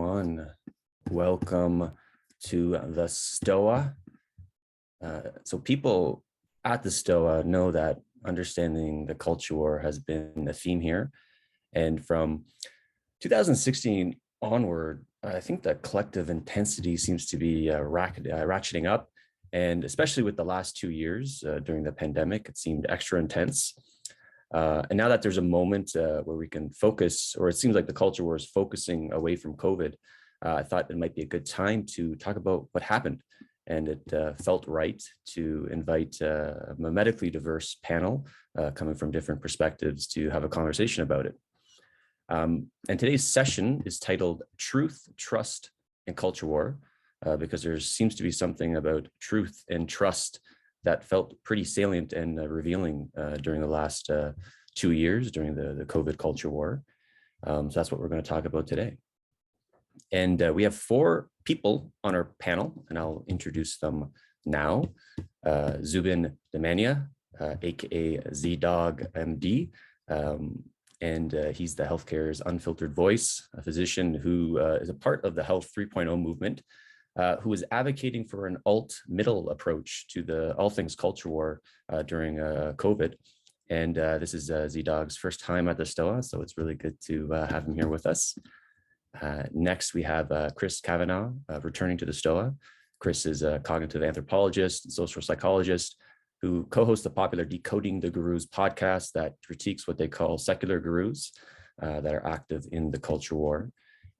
everyone. Welcome to the Stoa. So people at the Stoa know that understanding the culture war has been a theme here. And from 2016 onward, I think the collective intensity seems to be ratcheting up. And especially with the last 2 years during the pandemic, it seemed extra intense. And now that there's a moment where we can focus, or it seems like the culture war is focusing away from COVID, I thought it might be a good time to talk about what happened. And it felt right to invite a medically diverse panel coming from different perspectives to have a conversation about it. And today's session is titled Truth, Trust, and Culture War, because there seems to be something about truth and trust that felt pretty salient and revealing during the last 2 years during the COVID culture war. So that's what we're going to talk about today. And we have 4 people on our panel, and I'll introduce them now. Zubin Damania, aka ZDoggMD, and he's the healthcare's unfiltered voice, a physician who is a part of the Health 3.0 movement, who is advocating for an alt-middle approach to all things culture war during COVID. And this is ZDogg's first time at the Stoa, so it's really good to have him here with us. Next, we have Chris Kavanagh returning to the Stoa. Chris is a cognitive anthropologist and social psychologist who co-hosts the popular Decoding the Gurus podcast that critiques what they call secular gurus that are active in the culture war.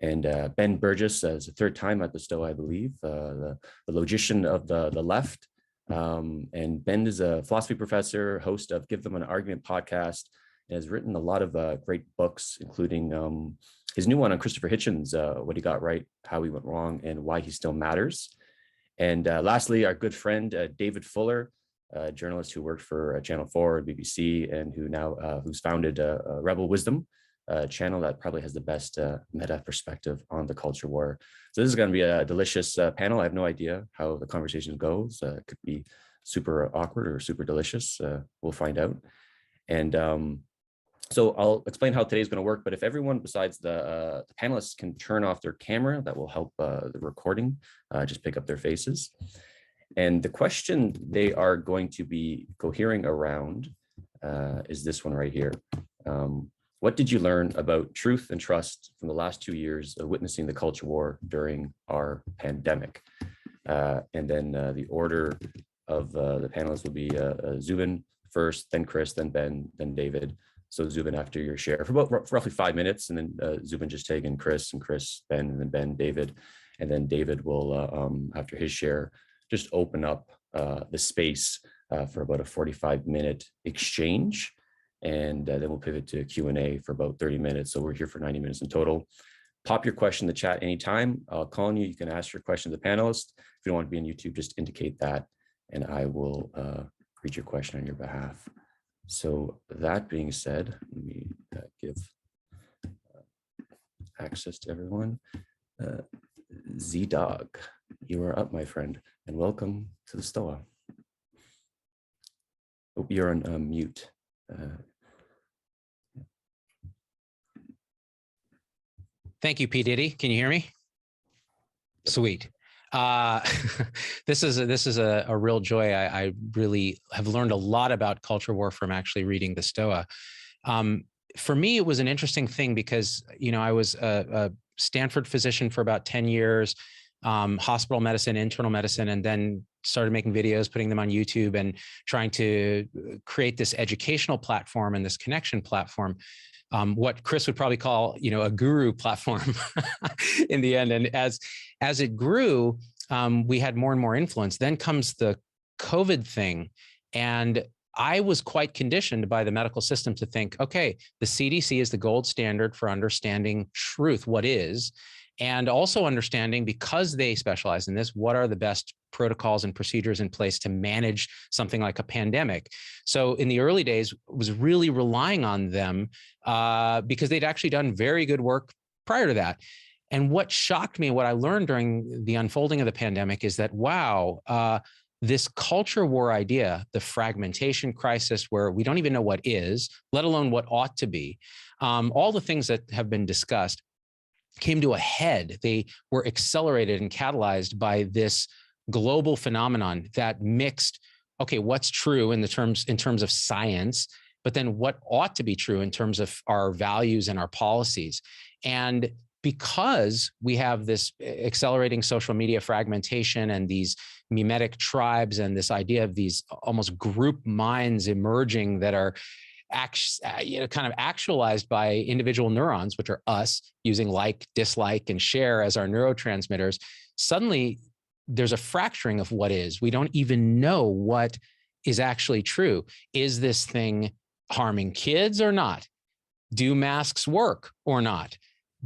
And Ben Burgis is the 3rd time at the Stoa, I believe, the logician of the left. And Ben is a philosophy professor, host of Give Them an Argument podcast, and has written a lot of great books, including his new one on Christopher Hitchens, What He Got Right, How He Went Wrong, and Why He Still Matters. And lastly, our good friend, David Fuller, a journalist who worked for Channel 4 and BBC, and who's founded Rebel Wisdom, a channel that probably has the best meta perspective on the culture war. So this is going to be a delicious panel. I have no idea how the conversation goes. It could be super awkward or super delicious. We'll find out. And so I'll explain how today's going to work, but if everyone besides the panelists can turn off their camera, that will help the recording just pick up their faces. And the question they are going to be cohering around is this one right here. What did you learn about truth and trust from the last 2 years of witnessing the culture war during our pandemic? And then the order of the panelists will be Zubin first, then Chris, then Ben, then David. So Zubin, after your share for about roughly 5 minutes, and then Zubin just take in Chris, and Chris, Ben, and then Ben, David. And then David will, after his share, just open up the space for about a 45-minute exchange. And then we'll pivot to Q&A for about 30 minutes. So we're here for 90 minutes in total. Pop your question in the chat anytime. I'll call on you. You can ask your question to the panelists. If you don't want to be on YouTube, just indicate that, and I will read your question on your behalf. So that being said, let me give access to everyone. ZDogg, you are up, my friend, and welcome to the Stoa. Oh, you're on mute. Thank you, P. Diddy. Can you hear me? Sweet. This is a real joy. I really have learned a lot about culture war from actually reading the Stoa. For me, it was an interesting thing because, I was a Stanford physician for about 10 years, hospital medicine, internal medicine, and then started making videos, putting them on YouTube and trying to create this educational platform and this connection platform. What Chris would probably call, a guru platform in the end. And as it grew, we had more and more influence. Then comes the COVID thing. And I was quite conditioned by the medical system to think, okay, the CDC is the gold standard for understanding truth, what is, and also understanding, because they specialize in this, what are the best protocols and procedures in place to manage something like a pandemic. So in the early days, was really relying on them because they'd actually done very good work prior to that. And what shocked me, what I learned during the unfolding of the pandemic is that, wow, this culture war idea, the fragmentation crisis where we don't even know what is, let alone what ought to be, all the things that have been discussed, came to a head. They were accelerated and catalyzed by this global phenomenon that mixed, okay, what's true in terms of science, but then what ought to be true in terms of our values and our policies. And because we have this accelerating social media fragmentation and these mimetic tribes and this idea of these almost group minds emerging that are kind of actualized by individual neurons, which are us using like, dislike, and share as our neurotransmitters, suddenly there's a fracturing of what is. We don't even know what is actually true. Is this thing harming kids or not? Do masks work or not?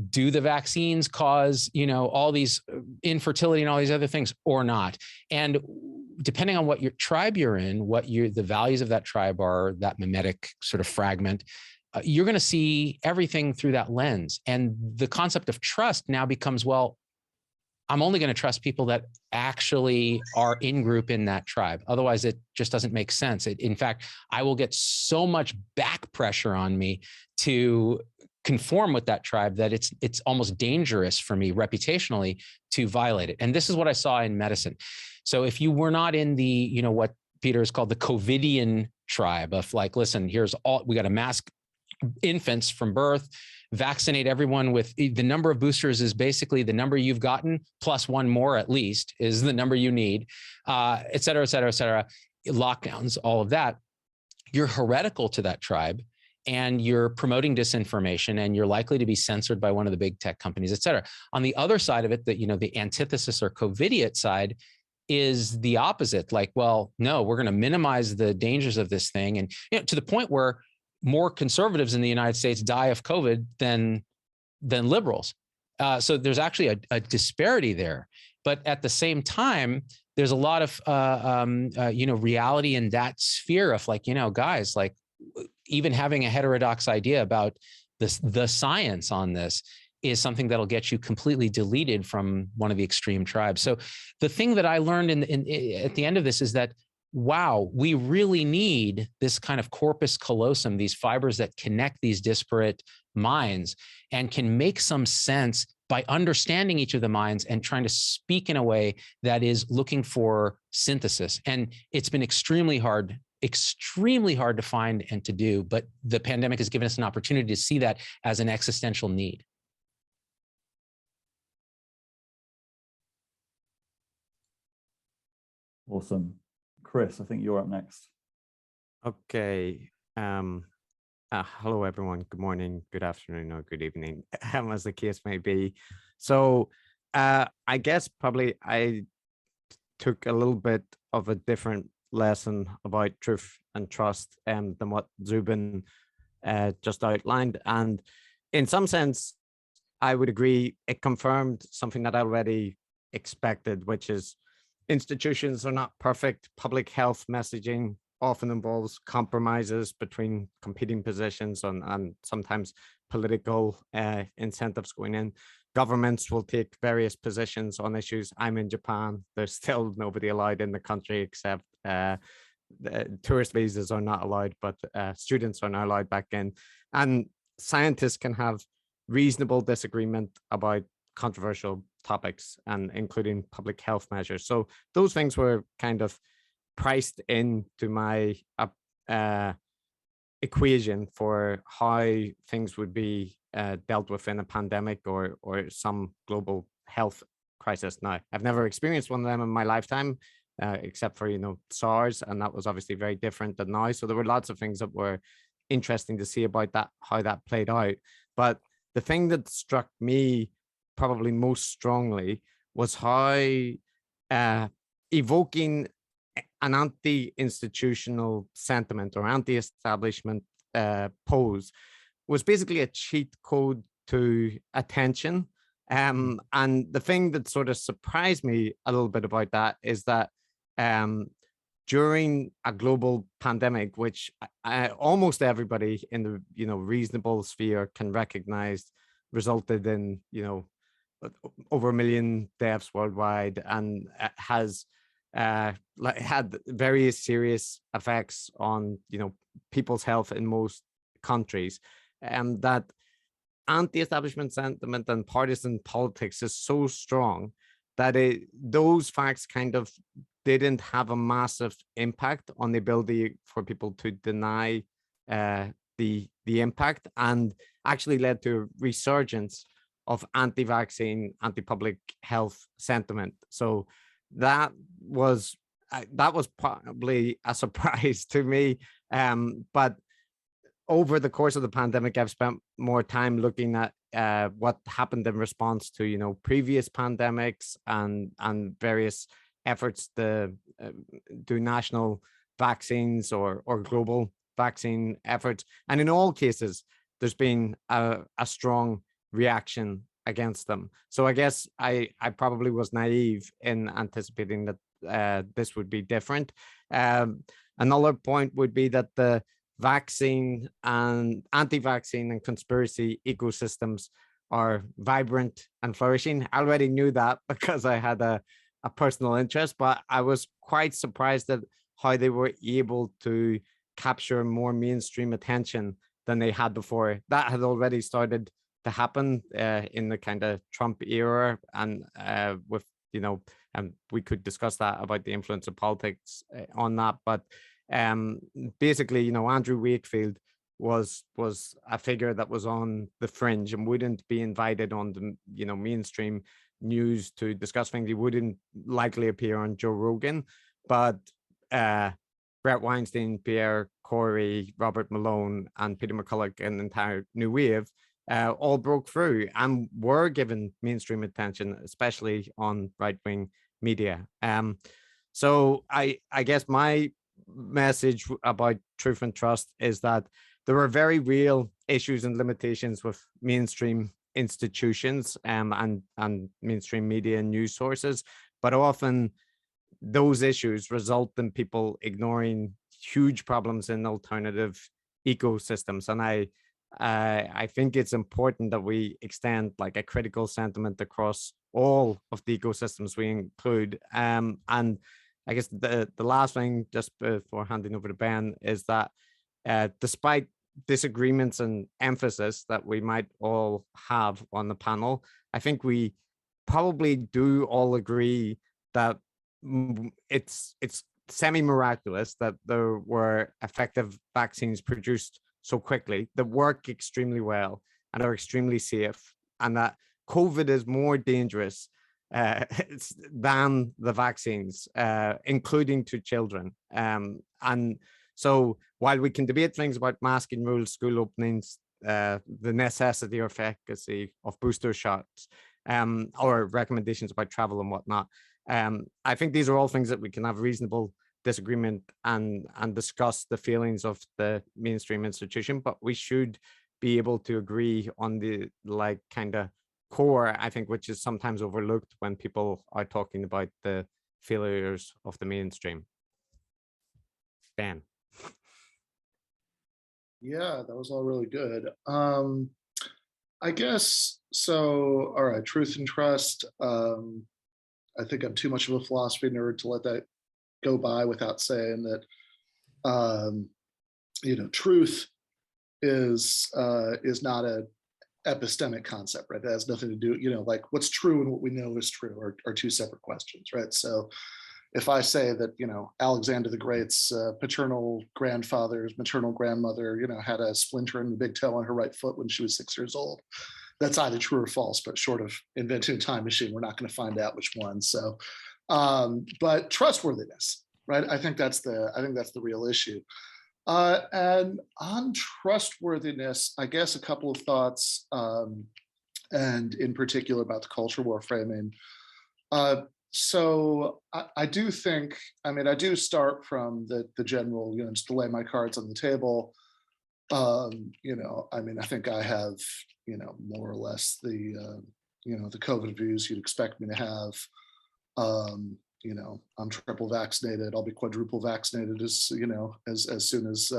Do the vaccines cause, all these infertility and all these other things or not? And depending on what your tribe you're in, the values of that tribe are, that mimetic sort of fragment, you're going to see everything through that lens. And the concept of trust now becomes, well, I'm only going to trust people that actually are in group in that tribe. Otherwise, it just doesn't make sense. In fact, I will get so much back pressure on me to conform with that tribe that it's almost dangerous for me reputationally to violate it. And this is what I saw in medicine. So if you were not in the, what Peter has called the COVIDian tribe of like, listen, we got to mask infants from birth, vaccinate everyone with the number of boosters is basically the number you've gotten plus one more at least is the number you need, et cetera, et cetera, et cetera, lockdowns, all of that. You're heretical to that tribe and you're promoting disinformation and you're likely to be censored by one of the big tech companies, et cetera. On the other side of it, the antithesis or COVIDiate side is the opposite. Like, well, no, we're going to minimize the dangers of this thing. And to the point where more conservatives in the United States die of COVID than liberals. So there's actually a disparity there. But at the same time, there's a lot of reality in that sphere of like, guys, like even having a heterodox idea about the science on this is something that'll get you completely deleted from one of the extreme tribes. So the thing that I learned at the end of this is that, wow, we really need this kind of corpus callosum, these fibers that connect these disparate minds and can make some sense by understanding each of the minds and trying to speak in a way that is looking for synthesis. And it's been extremely hard to find and to do, but the pandemic has given us an opportunity to see that as an existential need. Awesome. Chris, I think you're up next. Okay. Hello, everyone. Good morning, good afternoon, or good evening, as the case may be. So I guess probably I took a little bit of a different lesson about truth and trust than what Zubin just outlined. And in some sense, I would agree, it confirmed something that I already expected, which is institutions are not perfect. Public health messaging often involves compromises between competing positions and sometimes political incentives going in. Governments will take various positions on issues. I'm in Japan. There's still nobody allowed in the country except tourist visas are not allowed, but students are now allowed back in. And scientists can have reasonable disagreement about controversial topics and including public health measures. So those things were kind of priced into my equation for how things would be dealt with in a pandemic or some global health crisis. Now, I've never experienced one of them in my lifetime, except for, SARS, and that was obviously very different than now. So there were lots of things that were interesting to see about that, how that played out. But the thing that struck me probably most strongly was how evoking an anti-institutional sentiment or anti-establishment pose was basically a cheat code to attention. And the thing that sort of surprised me a little bit about that is that during a global pandemic, which almost everybody in the reasonable sphere can recognize resulted in over 1 million deaths worldwide and has had very serious effects on people's health in most countries, and that anti-establishment sentiment and partisan politics is so strong that those facts kind of didn't have a massive impact on the ability for people to deny the impact, and actually led to a resurgence of anti-vaccine, anti-public health sentiment. So that was probably a surprise to me. But over the course of the pandemic, I've spent more time looking at what happened in response to previous pandemics and various efforts to do national vaccines or global vaccine efforts. And in all cases, there's been a strong reaction against them. So I guess I probably was naive in anticipating that this would be different. Another point would be that the vaccine and anti-vaccine and conspiracy ecosystems are vibrant and flourishing. I already knew that because I had a personal interest, but I was quite surprised at how they were able to capture more mainstream attention than they had before. That had already started to happen in the kind of Trump era, and with and we could discuss that about the influence of politics on that. But basically, Andrew Wakefield was a figure that was on the fringe and wouldn't be invited on the mainstream news to discuss things. He wouldn't likely appear on Joe Rogan, but Brett Weinstein, Pierre Corey, Robert Malone, and Peter McCulloch, and the entire New Wave all broke through and were given mainstream attention, especially on right-wing media. So I guess my message about truth and trust is that there are very real issues and limitations with mainstream institutions and mainstream media and news sources, but often those issues result in people ignoring huge problems in alternative ecosystems. And I think it's important that we extend like a critical sentiment across all of the ecosystems we include. And I guess the last thing, just before handing over to Ben, is that despite disagreements and emphasis that we might all have on the panel, I think we probably do all agree that it's semi-miraculous that there were effective vaccines produced so quickly, that work extremely well and are extremely safe, and that COVID is more dangerous than the vaccines, including to children. And so while we can debate things about masking rules, school openings, the necessity or efficacy of booster shots, or recommendations about travel and whatnot, I think these are all things that we can have reasonable disagreement and discuss the feelings of the mainstream institution, but we should be able to agree on the kind of core, I think, which is sometimes overlooked when people are talking about the failures of the mainstream. Ben. Yeah, that was all really good. I guess so. All right, truth and trust. I think I'm too much of a philosophy nerd to let that go by without saying that truth is not a epistemic concept, right? That has nothing to do, like what's true and what we know is true are two separate questions, right? So if I say that, Alexander the Great's paternal grandfather's maternal grandmother, had a splinter in the big toe on her right foot when she was 6 years old, that's either true or false, but short of inventing a time machine, we're not going to find out which one. So but trustworthiness, right? I think that's the real issue. And on trustworthiness, I guess a couple of thoughts, and in particular about the culture war framing. So I do think, I do start from the general, just to lay my cards on the table. I think I have, more or less the COVID views you'd expect me to have. I'm triple vaccinated. I'll be quadruple vaccinated as soon as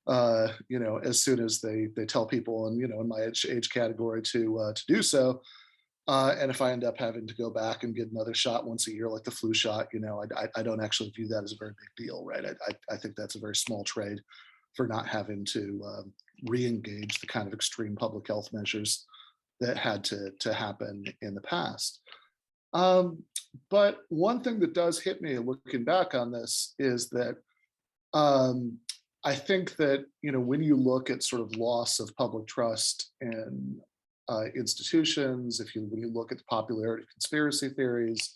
as soon as they tell people and in my age category to do so. And if I end up having to go back and get another shot once a year, like the flu shot, I don't actually view that as a very big deal, right? I think that's a very small trade for not having to re-engage the kind of extreme public health measures that had to happen in the past. But one thing that does hit me looking back on this is that I think that, you know, when you look at sort of loss of public trust in institutions, when you look at the popularity of conspiracy theories,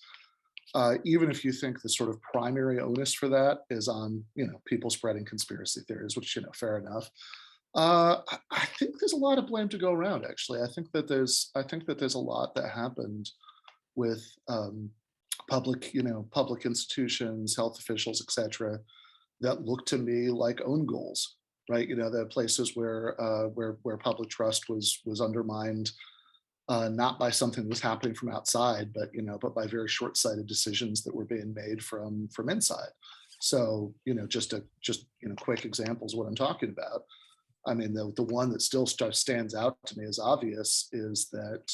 even if you think the sort of primary onus for that is on, you know, people spreading conspiracy theories, which, you know, fair enough. I think there's a lot of blame to go around. Actually, I think that there's a lot that happened with public institutions, health officials, etc., that look to me like own goals, right? You know, the places where public trust was undermined, not by something that was happening from outside, but by very short-sighted decisions that were being made from inside. So, you know, just quick examples of what I'm talking about. I mean, the one that still stands out to me as obvious is that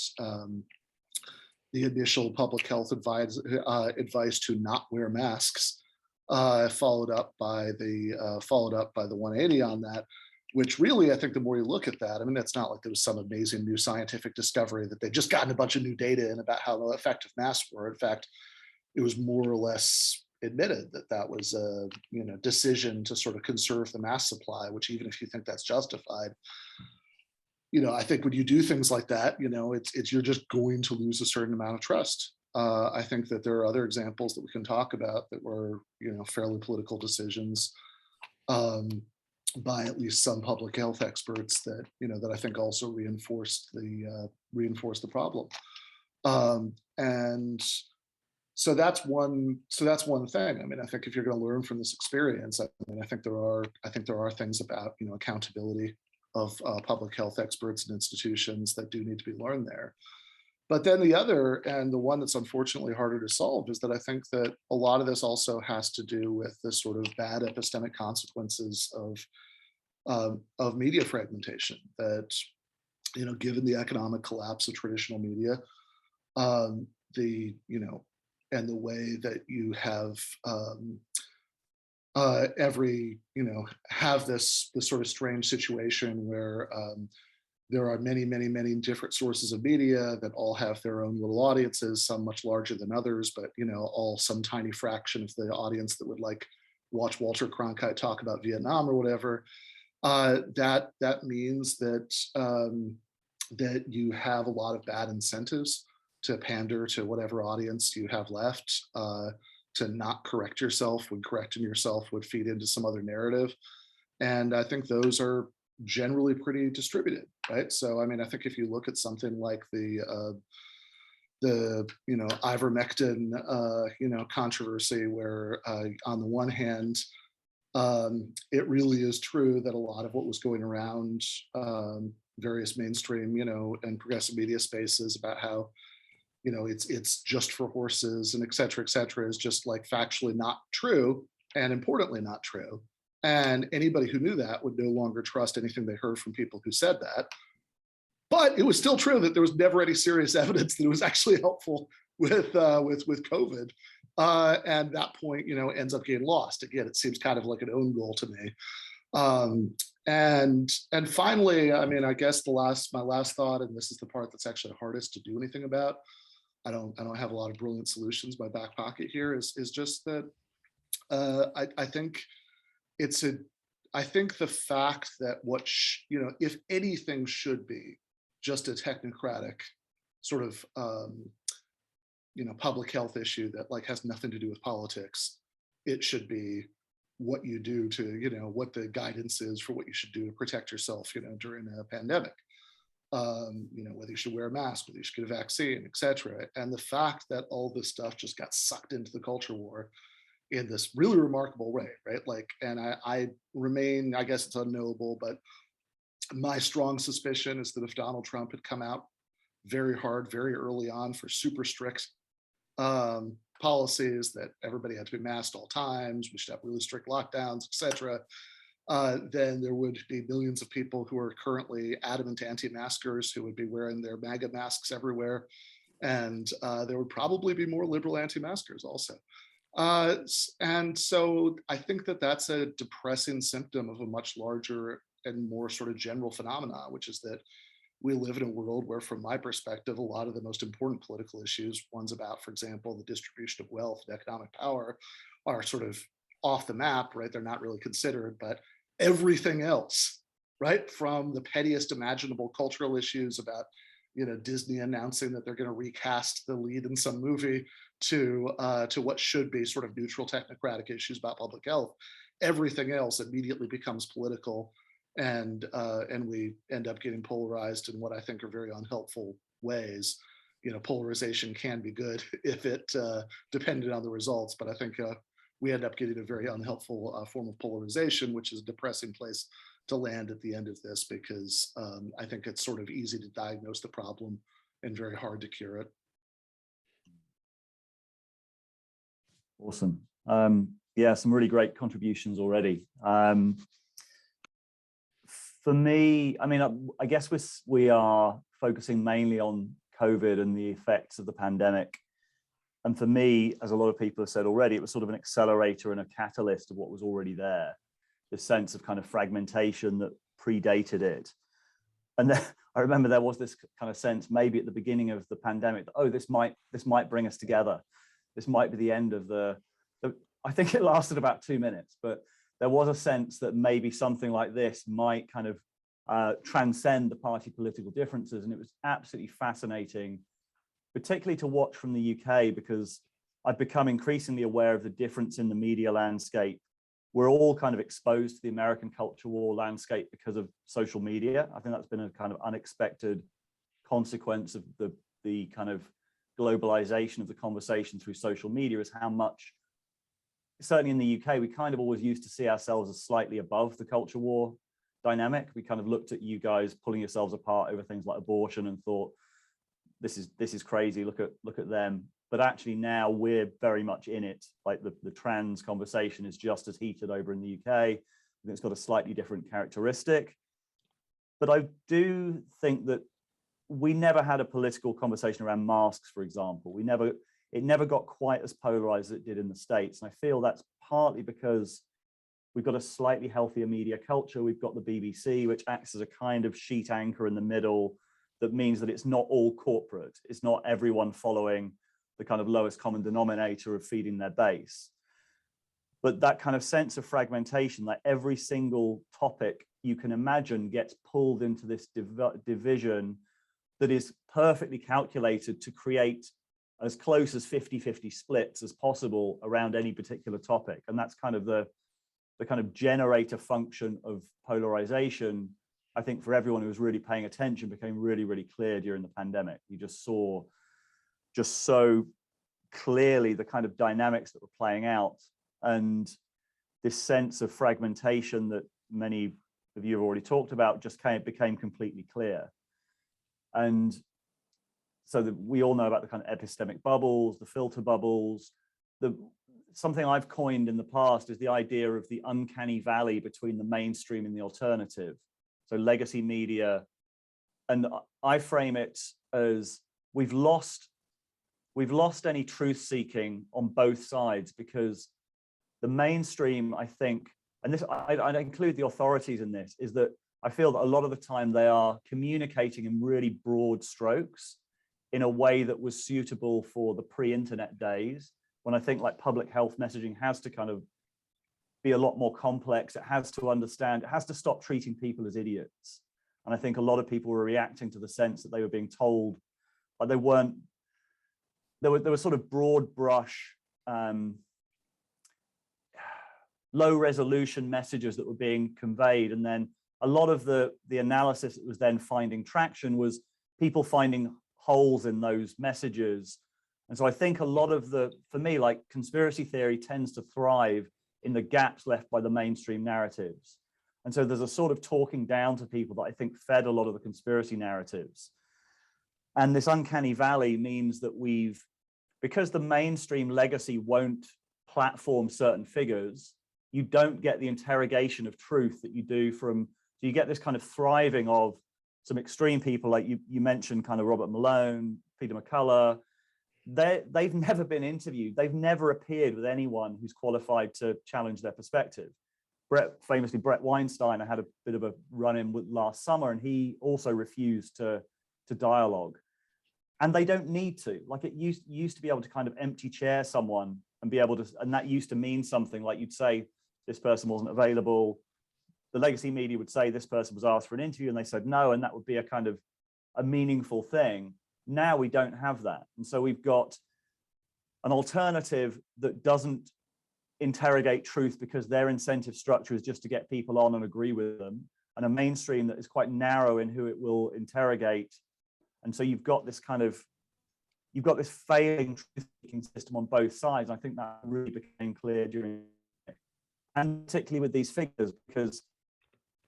the initial public health advice to not wear masks, followed up by the 180 on that, which really, I think the more you look at that, I mean, it's not like there was some amazing new scientific discovery that they'd just gotten a bunch of new data in about how effective masks were. In fact, it was more or less admitted that that was a decision to sort of conserve the mask supply, which even if you think that's justified, you know, I think when you do things like that, you know, it's you're just going to lose a certain amount of trust. I think that there are other examples that we can talk about that were, you know, fairly political decisions by at least some public health experts that, you know, that I think also reinforced the problem. And so that's one thing. I mean, I think if you're going to learn from this experience, I mean, I think there are things about, you know, accountability of public health experts and institutions that do need to be learned there. But then the other, and the one that's unfortunately harder to solve, is that I think that a lot of this also has to do with the sort of bad epistemic consequences of media fragmentation. That, you know, given the economic collapse of traditional media, and the way that you have have this sort of strange situation where there are many different sources of media that all have their own little audiences, some much larger than others, but, you know, all some tiny fraction of the audience that would like watch Walter Cronkite talk about Vietnam or whatever. That means that that you have a lot of bad incentives to pander to whatever audience you have left, to not correct yourself when correcting yourself would feed into some other narrative. And I think those are generally pretty distributed, right? So, I mean, I think if you look at something like the ivermectin controversy, where on the one hand, it really is true that a lot of what was going around various mainstream, you know, and progressive media spaces about how, you know, it's just for horses and et cetera, is just like factually not true, and importantly not true. And anybody who knew that would no longer trust anything they heard from people who said that. But it was still true that there was never any serious evidence that it was actually helpful with COVID. And that point, you know, ends up getting lost. Again, it seems kind of like an own goal to me. And finally, I mean, I guess my last thought, and this is the part that's actually the hardest to do anything about. I don't have a lot of brilliant solutions in my back pocket here. Is just that I think the fact that if anything should be just a technocratic sort of public health issue that like has nothing to do with politics, it should be what you do to, you know, what the guidance is for what you should do to protect yourself, you know, during a pandemic. Whether you should wear a mask, whether you should get a vaccine, et cetera. And the fact that all this stuff just got sucked into the culture war in this really remarkable way, right? Like, and I remain, I guess it's unknowable, but my strong suspicion is that if Donald Trump had come out very hard, very early on for super strict policies that everybody had to be masked all times, we should have really strict lockdowns, et cetera, then there would be millions of people who are currently adamant anti-maskers who would be wearing their MAGA masks everywhere. And there would probably be more liberal anti-maskers also. And so I think that that's a depressing symptom of a much larger and more sort of general phenomena, which is that we live in a world where, from my perspective, a lot of the most important political issues, ones about, for example, the distribution of wealth and economic power, are sort of off the map, right? They're not really considered, but everything else, right? From the pettiest imaginable cultural issues about, Disney announcing that they're going to recast the lead in some movie to what should be sort of neutral technocratic issues about public health. Everything else immediately becomes political, and we end up getting polarized in what I think are very unhelpful ways. Polarization can be good if it depended on the results, but I think we end up getting a very unhelpful form of polarization, which is a depressing place to land at the end of this, because I think it's sort of easy to diagnose the problem and very hard to cure it. Awesome. Yeah, some really great contributions already. For me, I mean, I guess we are focusing mainly on COVID and the effects of the pandemic. And for me, as a lot of people have said already, it was sort of an accelerator and a catalyst of what was already there. This sense of kind of fragmentation that predated it. And then I remember there was this kind of sense, maybe at the beginning of the pandemic, that, oh, this might bring us together. This might be the end of I think it lasted about 2 minutes, but there was a sense that maybe something like this might kind of transcend the party political differences. And it was absolutely fascinating, particularly to watch from the UK, because I've become increasingly aware of the difference in the media landscape. We're all kind of exposed to the American culture war landscape because of social media. I think that's been a kind of unexpected consequence of the kind of globalization of the conversation through social media, is how much, certainly in the UK, we kind of always used to see ourselves as slightly above the culture war dynamic. We kind of looked at you guys pulling yourselves apart over things like abortion and thought, this is crazy, look at them. But actually now we're very much in it. Like the trans conversation is just as heated over in the UK. I think it's got a slightly different characteristic. But I do think that we never had a political conversation around masks, for example. It never got quite as polarized as it did in the States. And I feel that's partly because we've got a slightly healthier media culture. We've got the BBC, which acts as a kind of sheet anchor in the middle. That means that it's not all corporate. It's not everyone following the kind of lowest common denominator of feeding their base. But that kind of sense of fragmentation, like every single topic you can imagine gets pulled into this division that is perfectly calculated to create as close as 50-50 splits as possible around any particular topic. And that's kind of the kind of generator function of polarization. I think for everyone who was really paying attention, became really, really clear during the pandemic. You just saw just so clearly the kind of dynamics that were playing out, and this sense of fragmentation that many of you have already talked about just became completely clear. And so we all know about the kind of epistemic bubbles, the filter bubbles. Something I've coined in the past is the idea of the uncanny valley between the mainstream and the alternative. So legacy media, and I frame it as we've lost any truth seeking on both sides, because the mainstream, I think, and this I include the authorities in this, is that I feel that a lot of the time they are communicating in really broad strokes in a way that was suitable for the pre-internet days, when I think like public health messaging has to kind of be a lot more complex. It has to understand, it has to stop treating people as idiots. And I think a lot of people were reacting to the sense that they were being told, like they weren't, there was sort of broad brush, low resolution messages that were being conveyed. And then a lot of the analysis that was then finding traction was people finding holes in those messages. And so I think a lot of for me, like conspiracy theory tends to thrive in the gaps left by the mainstream narratives. And so there's a sort of talking down to people that I think fed a lot of the conspiracy narratives. And this uncanny valley means that because the mainstream legacy won't platform certain figures, you don't get the interrogation of truth that you do so you get this kind of thriving of some extreme people, like you mentioned kind of Robert Malone, Peter McCullough, they've never been interviewed. They've never appeared with anyone who's qualified to challenge their perspective. Famously, Brett Weinstein, I had a bit of a run-in with last summer, and he also refused to dialogue. And they don't need to. Like, it used to be able to kind of empty chair someone and be able to, and that used to mean something. Like, you'd say this person wasn't available. The legacy media would say this person was asked for an interview and they said no, and that would be a kind of a meaningful thing. Now we don't have that. And so we've got an alternative that doesn't interrogate truth because their incentive structure is just to get people on and agree with them, and a mainstream that is quite narrow in who it will interrogate. And so you've got this failing truth-seeking system on both sides. I think that really became clear during, and particularly with these figures, because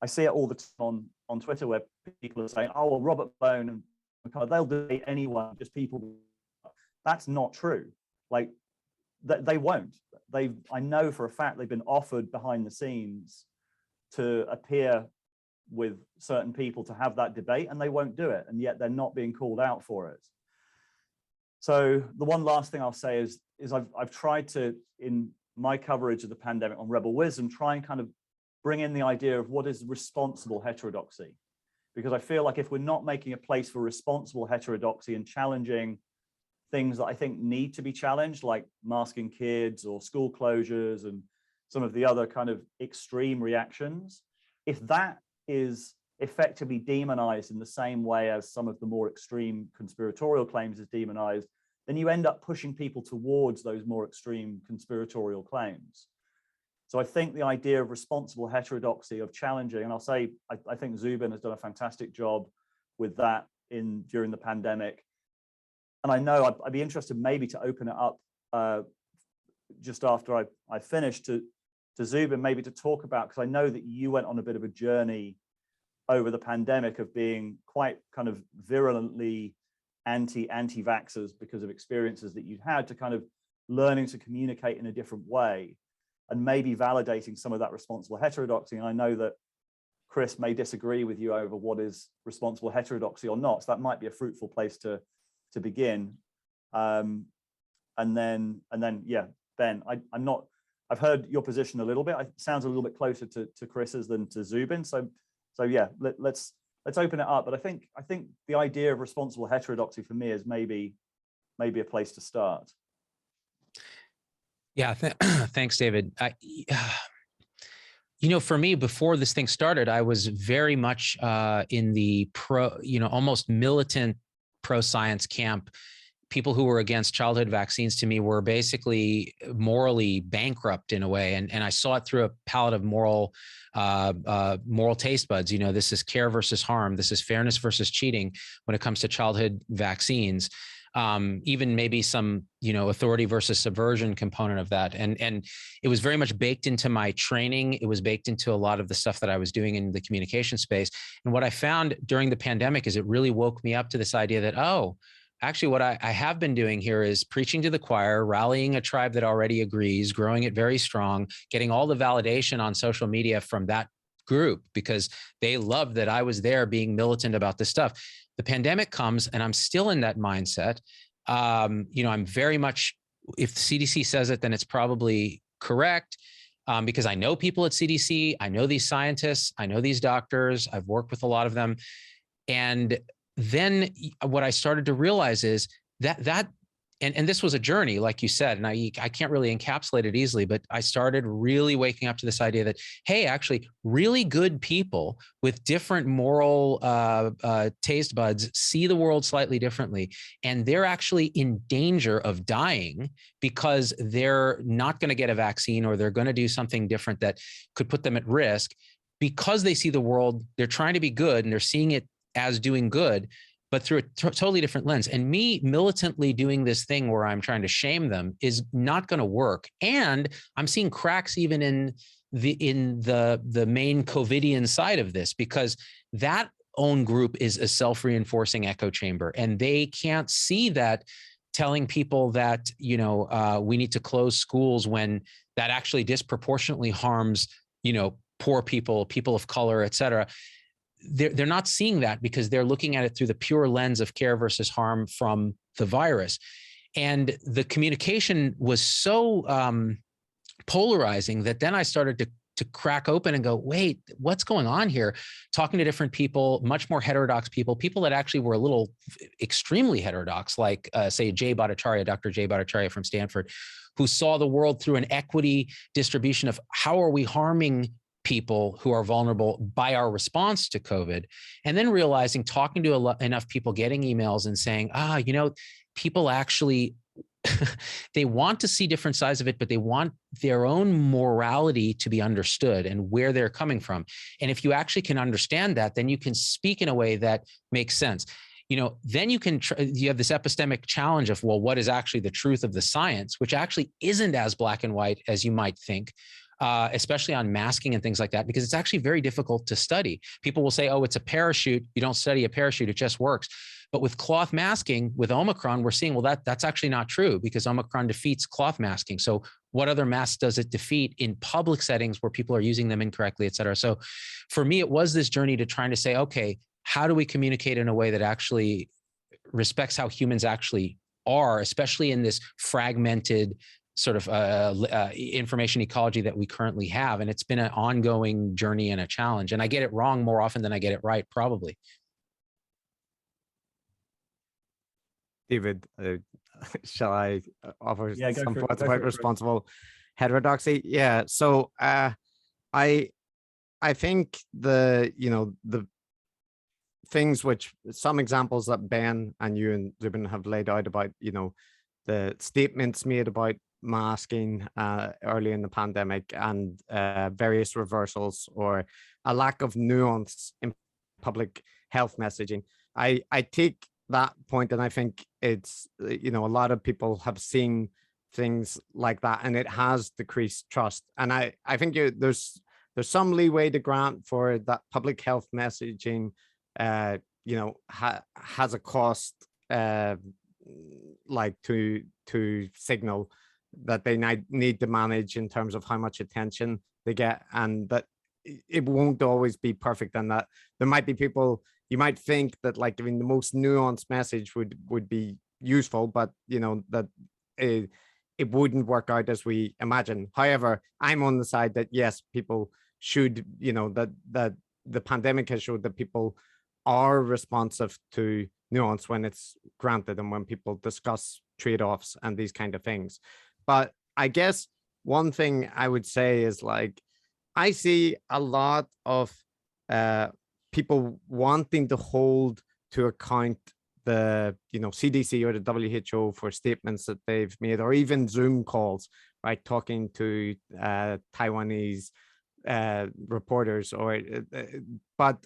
I see it all the time on Twitter where people are saying, oh, well, Robert Malone and McCarthy, they'll debate anyone, just people. That's not true. Like, they won't. I know for a fact they've been offered behind the scenes to appear with certain people to have that debate, and they won't do it, and yet they're not being called out for it. So the one last thing I'll say is I've tried to, in my coverage of the pandemic on Rebel Wisdom, try and kind of bring in the idea of what is responsible heterodoxy, because I feel like if we're not making a place for responsible heterodoxy and challenging things that I think need to be challenged, like masking kids or school closures and some of the other kind of extreme reactions, if that is effectively demonized in the same way as some of the more extreme conspiratorial claims is demonized, then you end up pushing people towards those more extreme conspiratorial claims. So I think the idea of responsible heterodoxy, of challenging, and I'll say, I think Zubin has done a fantastic job with that during the pandemic. And I know I'd be interested maybe to open it up just after I finish to Zubin, maybe to talk about, because I know that you went on a bit of a journey over the pandemic of being quite kind of virulently anti-vaxxers because of experiences that you'd had, to kind of learning to communicate in a different way and maybe validating some of that responsible heterodoxy. And I know that Chris may disagree with you over what is responsible heterodoxy or not. So that might be a fruitful place to begin. And then, yeah, Ben, I've heard your position a little bit. It sounds a little bit closer to Chris's than to Zubin. So yeah, let's open it up. But I think the idea of responsible heterodoxy for me is maybe a place to start. Yeah, thanks, David. For me, before this thing started, I was very much in the almost militant pro-science camp. People who were against childhood vaccines, to me, were basically morally bankrupt in a way. And I saw it through a palette of moral taste buds. This is care versus harm. This is fairness versus cheating when it comes to childhood vaccines. Even maybe some, authority versus subversion component of that. And it was very much baked into my training. It was baked into a lot of the stuff that I was doing in the communication space. And what I found during the pandemic is it really woke me up to this idea that, actually, what I have been doing here is preaching to the choir, rallying a tribe that already agrees, growing it very strong, getting all the validation on social media from that group because they loved that I was there being militant about this stuff. The pandemic comes and I'm still in that mindset. I'm very much, if the CDC says it, then it's probably correct. Because I know people at CDC, I know these scientists, I know these doctors, I've worked with a lot of them. And then what I started to realize is that and this was a journey, like you said, and I can't really encapsulate it easily, but I started really waking up to this idea that, hey, actually really good people with different moral taste buds see the world slightly differently. And they're actually in danger of dying because they're not going to get a vaccine or they're going to do something different that could put them at risk because they see the world, they're trying to be good and they're seeing it as doing good, but through a totally different lens. And me militantly doing this thing where I'm trying to shame them is not going to work. And I'm seeing cracks even in the main COVIDian side of this, because that own group is a self-reinforcing echo chamber, and they can't see that telling people that, we need to close schools when that actually disproportionately harms, poor people, people of color, et cetera. They're not seeing that because they're looking at it through the pure lens of care versus harm from the virus. And the communication was so polarizing that then I started to crack open and go, wait, what's going on here? Talking to different people, much more heterodox people that actually were a little extremely heterodox, like say Dr. Jay Bhattacharya from Stanford, who saw the world through an equity distribution of how are we harming people who are vulnerable by our response to COVID. And then realizing, talking to enough people, getting emails and saying, people actually, they want to see different sides of it, but they want their own morality to be understood and where they're coming from. And if you actually can understand that, then you can speak in a way that makes sense. Then you have this epistemic challenge of, well, what is actually the truth of the science, which actually isn't as black and white as you might think. Especially on masking and things like that, because it's actually very difficult to study. People will say, oh, it's a parachute. You don't study a parachute, it just works. But with cloth masking, with Omicron, we're seeing, well, that's actually not true, because Omicron defeats cloth masking. So what other masks does it defeat in public settings where people are using them incorrectly, et cetera? So for me, it was this journey to trying to say, okay, how do we communicate in a way that actually respects how humans actually are, especially in this fragmented sort of information ecology that we currently have. And it's been an ongoing journey and a challenge. And I get it wrong more often than I get it right, probably. David, shall I offer some thoughts about responsible heterodoxy? Yeah. So I think the things which, some examples that Ben and you and Zubin have laid out about, the statements made about masking early in the pandemic and various reversals or a lack of nuance in public health messaging. I take that point, and I think it's, a lot of people have seen things like that, and it has decreased trust. And I think there's some leeway to grant for that public health messaging, has a cost, like to signal that they need to manage in terms of how much attention they get, and that it won't always be perfect, and that there might be people, you might think that like giving the most nuanced message would be useful, but that it wouldn't work out as we imagine. However, I'm on the side that yes, people should, that the pandemic has showed that people are responsive to nuance when it's granted and when people discuss trade-offs and these kind of things. But I guess one thing I would say is, like, I see a lot of people wanting to hold to account the CDC or the WHO for statements that they've made, or even Zoom calls, right, talking to Taiwanese reporters, but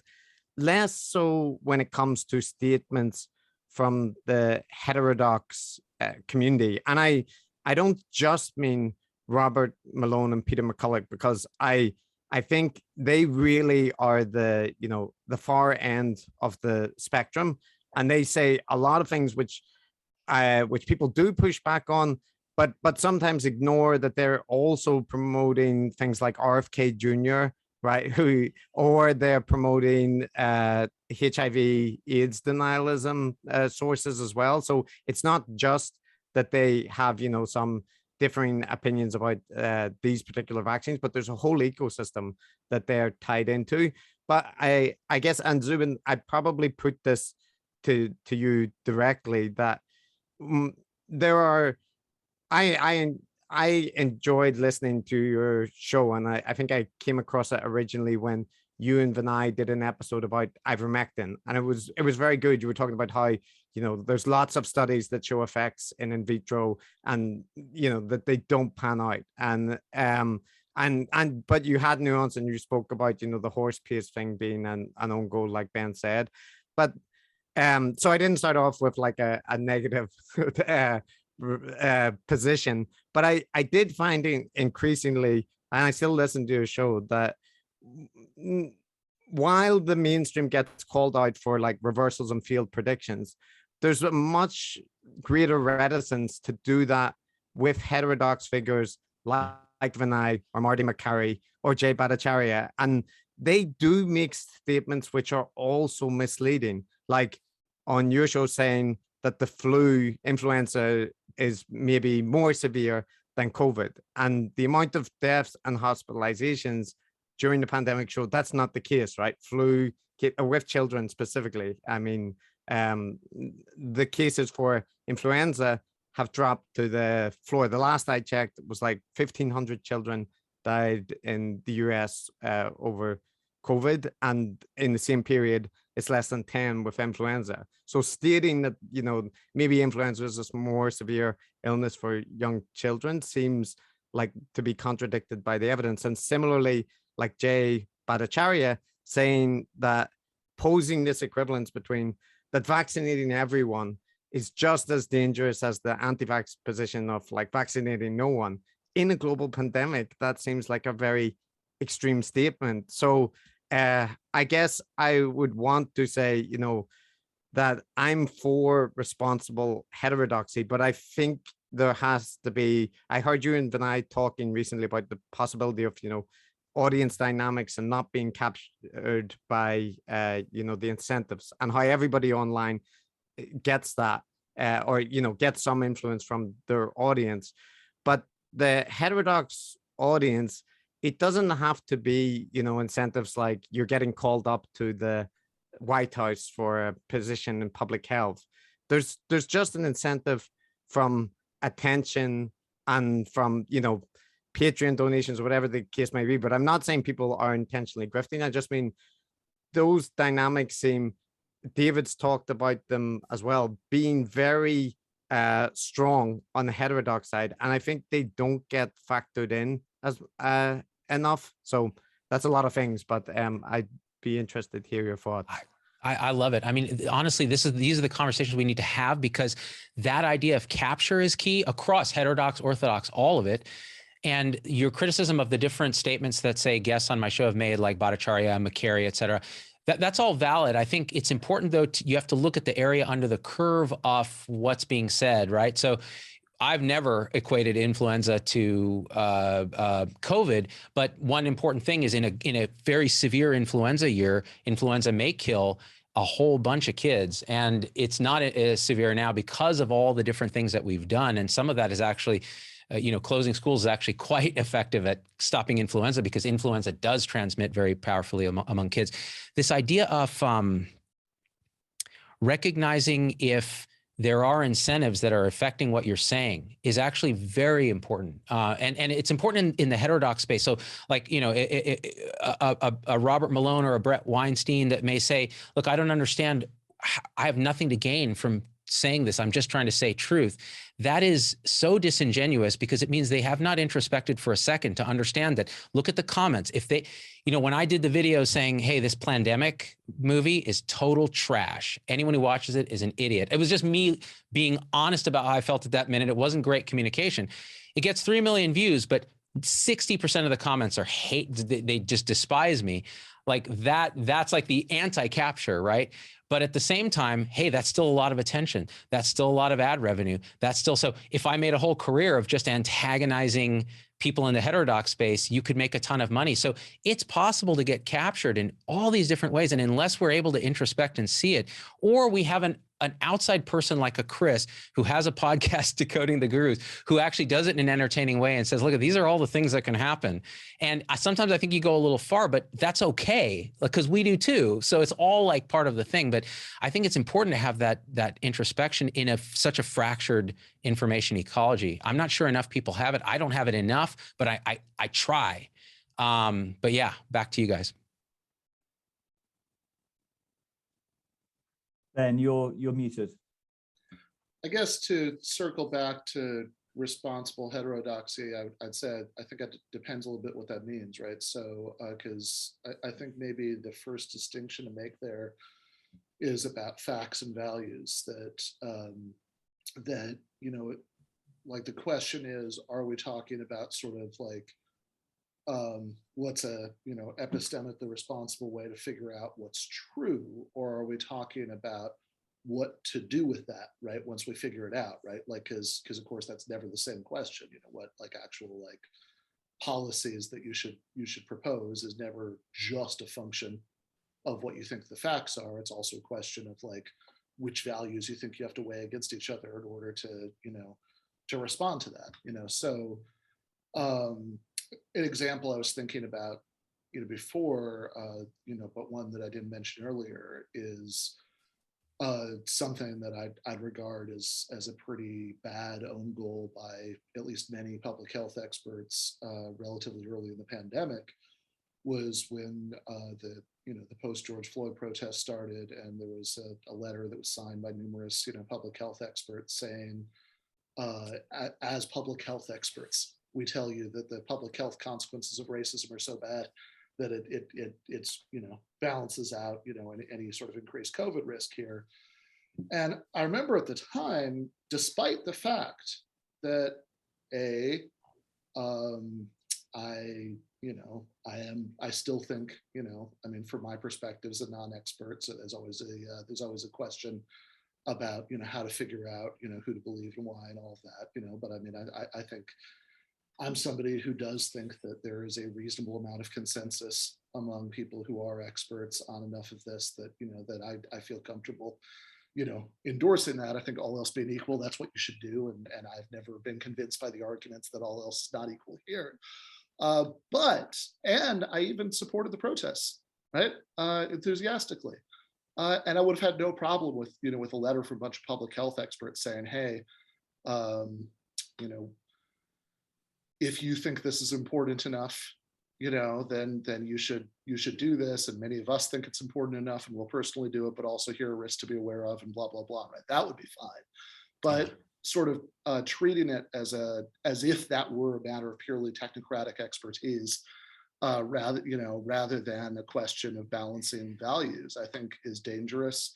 less so when it comes to statements from the heterodox community. And I don't just mean Robert Malone and Peter McCulloch, because I think they really are the far end of the spectrum, and they say a lot of things which people do push back on, but sometimes ignore that they're also promoting things like RFK Jr., right? Or they're promoting HIV AIDS denialism sources as well. So it's not just that they have some differing opinions about these particular vaccines, but there's a whole ecosystem that they're tied into. But I guess, and Zubin, I'd probably put this to you directly, that there are, I enjoyed listening to your show, and I think I came across it originally when you and Vinay did an episode about ivermectin, and it was very good. You were talking about how there's lots of studies that show effects in vitro, and that they don't pan out, and but you had nuance, and you spoke about the horse pace thing being an own goal, like Ben said. But so I didn't start off with like a negative position, but I did find it increasingly, and I still listen to your show, that while the mainstream gets called out for like reversals and field predictions, there's a much greater reticence to do that with heterodox figures like Vinay or Marty McCarry or Jay Bhattacharya, and they do make statements which are also misleading, like on your show saying that the influenza is maybe more severe than COVID. And the amount of deaths and hospitalizations during the pandemic showed that's not the case, right? Flu with children specifically. I mean, the cases for influenza have dropped to the floor. The last I checked, it was like 1,500 children died in the US over COVID, and in the same period, it's less than 10 with influenza. So stating that, you know, maybe influenza is a more severe illness for young children seems like to be contradicted by the evidence. And similarly, like Jay Bhattacharya saying that posing this equivalence between that vaccinating everyone is just as dangerous as the anti-vax position of like vaccinating no one in a global pandemic, that seems like a very extreme statement. So I guess I would want to say, you know, that I'm for responsible heterodoxy, but I think there has to be, I heard you and Vinay talking recently about the possibility of, you know, audience dynamics and not being captured by, you know, the incentives, and how everybody online gets that, or, you know, gets some influence from their audience. But the heterodox audience, it doesn't have to be, you know, incentives like you're getting called up to the White House for a position in public health. There's just an incentive from attention and from, you know, Patreon donations, whatever the case may be. But I'm not saying people are intentionally grifting. I just mean those dynamics seem, David's talked about them as well, being very strong on the heterodox side. And I think they don't get factored in as enough. So that's a lot of things, but I'd be interested to hear your thoughts. I love it. I mean, honestly, these are the conversations we need to have, because that idea of capture is key across heterodox, orthodox, all of it. And your criticism of the different statements that, say, guests on my show have made, like Bhattacharya, McCary, et cetera, that's all valid. I think it's important, though, you have to look at the area under the curve of what's being said, right? So I've never equated influenza to COVID, but one important thing is in a very severe influenza year, influenza may kill a whole bunch of kids, and it's not as severe now because of all the different things that we've done. And some of that is actually, you know, closing schools is actually quite effective at stopping influenza, because influenza does transmit very powerfully among kids. This idea of recognizing if there are incentives that are affecting what you're saying is actually very important. And it's important in the heterodox space. So like, you know, a Robert Malone or a Brett Weinstein that may say, look, I don't understand. I have nothing to gain from saying this. I'm just trying to say truth. That is so disingenuous, because it means they have not introspected for a second to understand that. Look at the comments. If they, you know, when I did the video saying, hey, this pandemic movie is total trash, anyone who watches it is an idiot. It was just me being honest about how I felt at that minute. It wasn't great communication. It gets 3 million views, but 60% of the comments are hate. They just despise me. Like that's like the anti-capture, right? But at the same time, hey, that's still a lot of attention. That's still a lot of ad revenue. That's still, so if I made a whole career of just antagonizing people in the heterodox space, you could make a ton of money. So it's possible to get captured in all these different ways. And unless we're able to introspect and see it, or we have an outside person like a Chris who has a podcast, Decoding the Gurus, who actually does it in an entertaining way and says, look, these are all the things that can happen. And sometimes I think you go a little far, but that's okay, because we do too. So it's all like part of the thing. But I think it's important to have that introspection in such a fractured information ecology. I'm not sure enough people have it. I don't have it enough, but I try. But yeah, back to you guys. Ben, you're muted. I guess to circle back to responsible heterodoxy, I'd say I think it depends a little bit what that means, right? So, because I think maybe the first distinction to make there is about facts and values. That you know, like the question is, are we talking about sort of like what's a, you know, epistemic, the responsible way to figure out what's true, or are we talking about what to do with that, right, once we figure it out, right? Like, because of course that's never the same question, you know, what like actual like policies that you should propose is never just a function of what you think the facts are. It's also a question of like which values you think you have to weigh against each other in order to, you know, respond to that, So an example I was thinking about, before, but one that I didn't mention earlier is something that I'd regard as a pretty bad own goal by at least many public health experts relatively early in the pandemic, was when the post George Floyd protests started, and there was a letter that was signed by numerous public health experts saying, as public health experts, we tell you that the public health consequences of racism are so bad that it's balances out any sort of increased COVID risk here. And I remember at the time, despite the fact that I still think, from my perspective as a non-expert, so there's always a question about, how to figure out, who to believe and why and all of that, but I think I'm somebody who does think that there is a reasonable amount of consensus among people who are experts on enough of this that, that I feel comfortable, endorsing that. I think all else being equal, that's what you should do. And I've never been convinced by the arguments that all else is not equal here. And I even supported the protests, right? Enthusiastically. And I would have had no problem with, with a letter from a bunch of public health experts saying, hey, if you think this is important enough, then you should do this. And many of us think it's important enough and we'll personally do it, but also here are risks to be aware of and blah, blah, blah, right? That would be fine. But sort of treating it as if that were a matter of purely technocratic expertise, rather than a question of balancing values, I think is dangerous.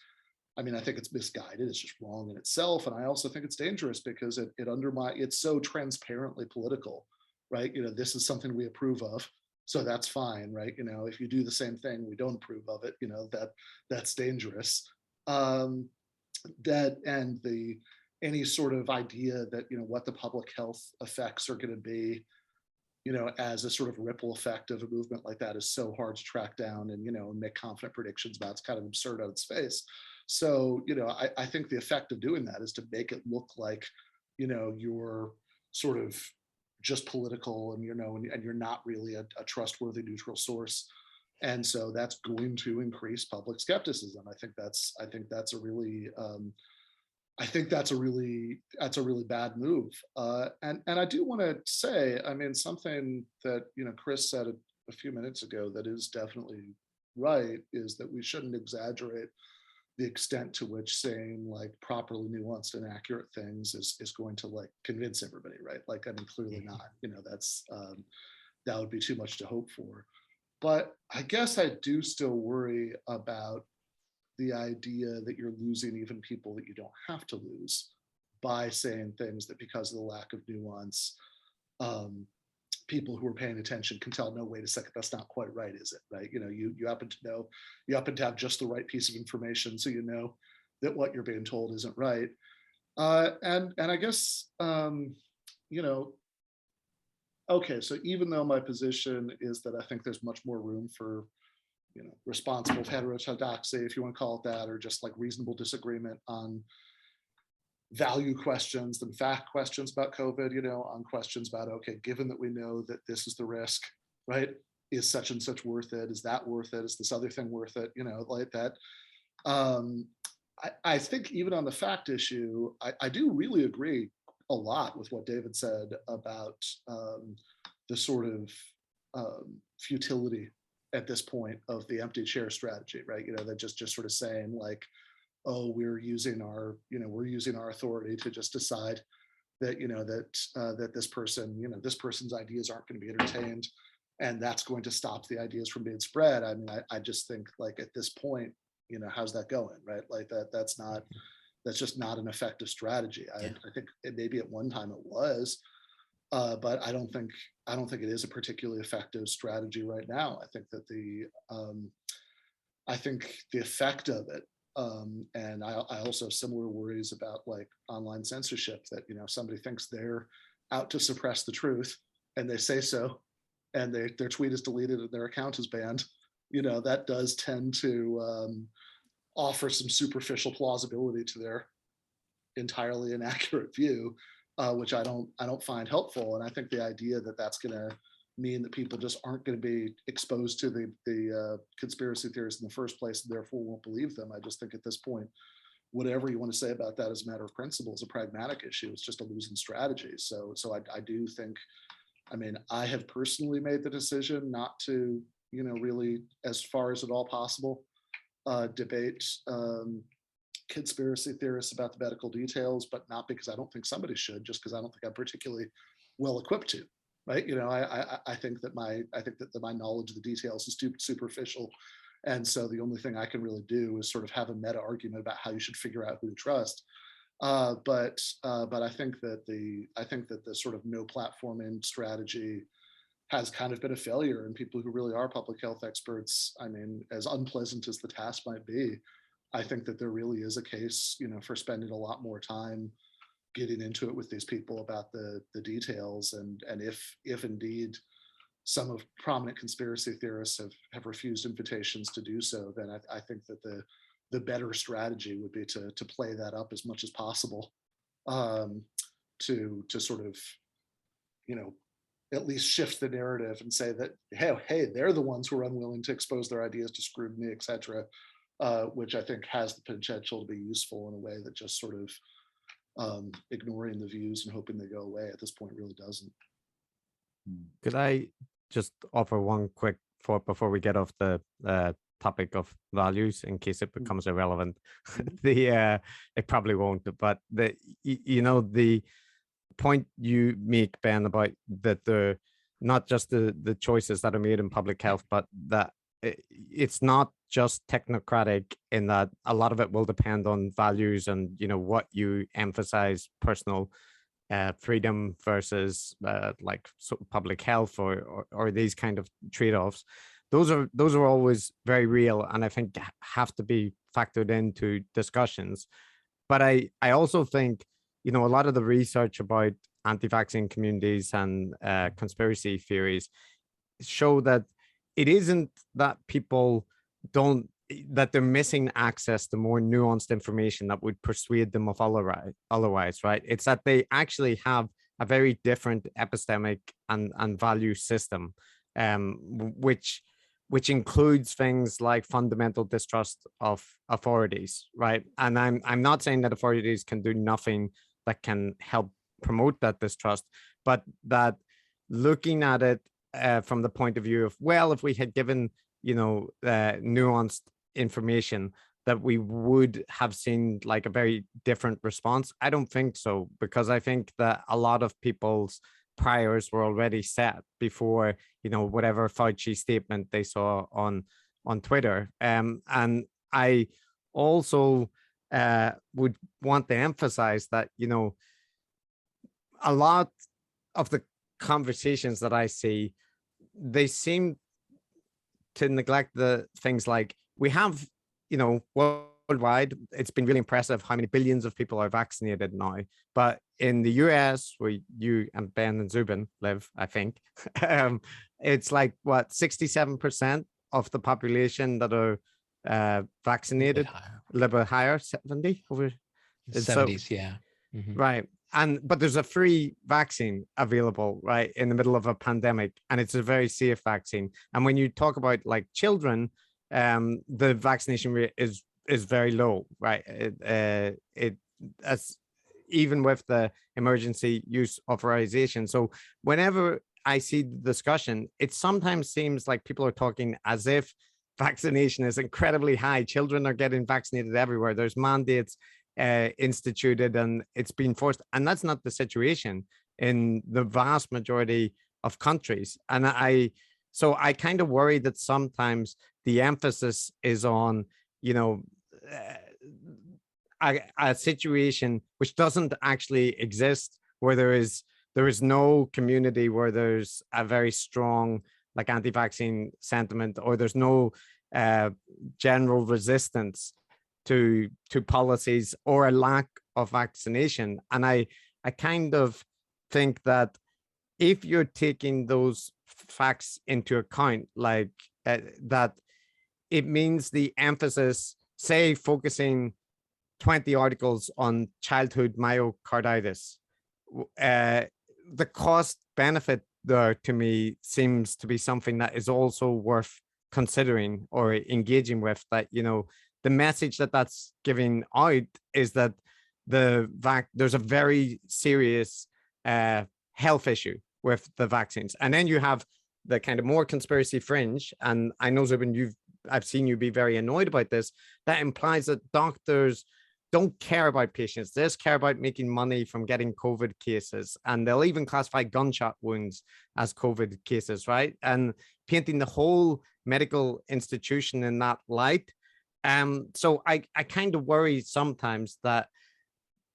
I think it's misguided. It's just wrong in itself. And I also think it's dangerous because it undermines, it's so transparently political, right? This is something we approve of, so that's fine, right? If you do the same thing, we don't approve of it, that's dangerous. Any sort of idea that, what the public health effects are going to be, as a sort of ripple effect of a movement like that is so hard to track down and, make confident predictions about. It's kind of absurd on its face. So, I think the effect of doing that is to make it look like, you're sort of just political and, and you're not really a trustworthy neutral source. And so that's going to increase public skepticism. I think that's a really bad move. And I do want to say, something that, Chris said a few minutes ago that is definitely right, is that we shouldn't exaggerate the extent to which saying like properly nuanced and accurate things is going to like convince everybody, right? Clearly not, that's, that would be too much to hope for. But I guess I do still worry about the idea that you're losing even people that you don't have to lose by saying things that, because of the lack of nuance, people who are paying attention can tell, no, wait a second, that's not quite right, is it? Right? You happen to know, you happen to have just the right piece of information, so you know that what you're being told isn't right. And I guess, okay, so even though my position is that I think there's much more room for, responsible heterodoxy, if you want to call it that, or just like reasonable disagreement on value questions than fact questions about COVID, on questions about, okay, given that we know that this is the risk, right? Is such and such worth it? Is that worth it? Is this other thing worth it? Like that. I think even on the fact issue, I do really agree a lot with what David said about the sort of futility at this point of the empty chair strategy, right? That just sort of saying like, oh, we're using our authority to just decide that, that this person, this person's ideas aren't going to be entertained, and that's going to stop the ideas from being spread. I just think like at this point, how's that going, right? Like that's just not an effective strategy. I think maybe at one time it was, but I don't think it is a particularly effective strategy right now. I think that the effect of it, and I also have similar worries about like online censorship, that if somebody thinks they're out to suppress the truth and they say so, and their tweet is deleted and their account is banned, that does tend to offer some superficial plausibility to their entirely inaccurate view. which I don't find helpful. And I think the idea that that's going to mean that people just aren't going to be exposed to the conspiracy theories in the first place, and therefore won't believe them. I just think at this point, whatever you want to say about that as a matter of principle is a pragmatic issue. It's just a losing strategy. So I do think, I mean, I have personally made the decision not to, really, as far as at all possible, debate conspiracy theorists about the medical details, but not because I don't think somebody should, just because I don't think I'm particularly well equipped to. Right? I think that my knowledge of the details is too superficial. And so the only thing I can really do is sort of have a meta argument about how you should figure out who to trust. But I think that the sort of no platforming strategy has kind of been a failure. And people who really are public health experts, I mean, as unpleasant as the task might be, I think that there really is a case, for spending a lot more time getting into it with these people about the details. And if indeed some of prominent conspiracy theorists have refused invitations to do so, then I think that the better strategy would be to play that up as much as possible, to sort of, at least shift the narrative and say that, hey, they're the ones who are unwilling to expose their ideas to scrutiny, et cetera, which I think has the potential to be useful in a way that just sort of ignoring the views and hoping they go away at this point really doesn't. Could I just offer one quick thought before we get off the topic of values, in case it becomes irrelevant? It probably won't, but the point you make, Ben, about that not just the choices that are made in public health, but that it's not just technocratic, in that a lot of it will depend on values and what you emphasize, personal freedom versus public health or these kind of trade-offs. Those are always very real, and I think have to be factored into discussions. But I also think a lot of the research about anti-vaccine communities and conspiracy theories show that it isn't that people that they're missing access to more nuanced information that would persuade them of otherwise, right? It's that they actually have a very different epistemic and value system, which includes things like fundamental distrust of authorities, right? And I'm not saying that authorities can do nothing that can help promote that distrust, but that looking at it from the point of view of, well, if we had given nuanced information, that we would have seen like a very different response. I don't think so, because I think that a lot of people's priors were already set before whatever Fauci statement they saw on Twitter. And I also would want to emphasize that a lot of the conversations that I see, they seem to neglect the things like, we have, worldwide, it's been really impressive how many billions of people are vaccinated now. But in the US, where you and Ben and Zubin live, I think, it's like, what, 67% of the population that are vaccinated, a little bit higher, 70 over 70s, yeah. Mm-hmm. Right. But there's a free vaccine available, right, in the middle of a pandemic, and it's a very safe vaccine. And when you talk about like children, the vaccination rate is very low, right? As even with the emergency use authorization. So whenever I see the discussion, it sometimes seems like people are talking as if vaccination is incredibly high. Children are getting vaccinated everywhere. There's mandates instituted, and it's been forced, and that's not the situation in the vast majority of countries. And I kind of worry that sometimes the emphasis is on a situation which doesn't actually exist, where there is no community where there's a very strong like anti-vaccine sentiment, or there's no general resistance to policies or a lack of vaccination. And I kind of think that if you're taking those facts into account, like that, it means the emphasis, say, focusing 20 articles on childhood myocarditis, the cost benefit there to me seems to be something that is also worth considering or engaging with. That, you know, the message that that's giving out is that there's a very serious health issue with the vaccines. And then you have the kind of more conspiracy fringe, and I know, Zubin, I've seen you be very annoyed about this, that implies that doctors don't care about patients. They just care about making money from getting COVID cases. And they'll even classify gunshot wounds as COVID cases, right? And painting the whole medical institution in that light. So I kind of worry sometimes that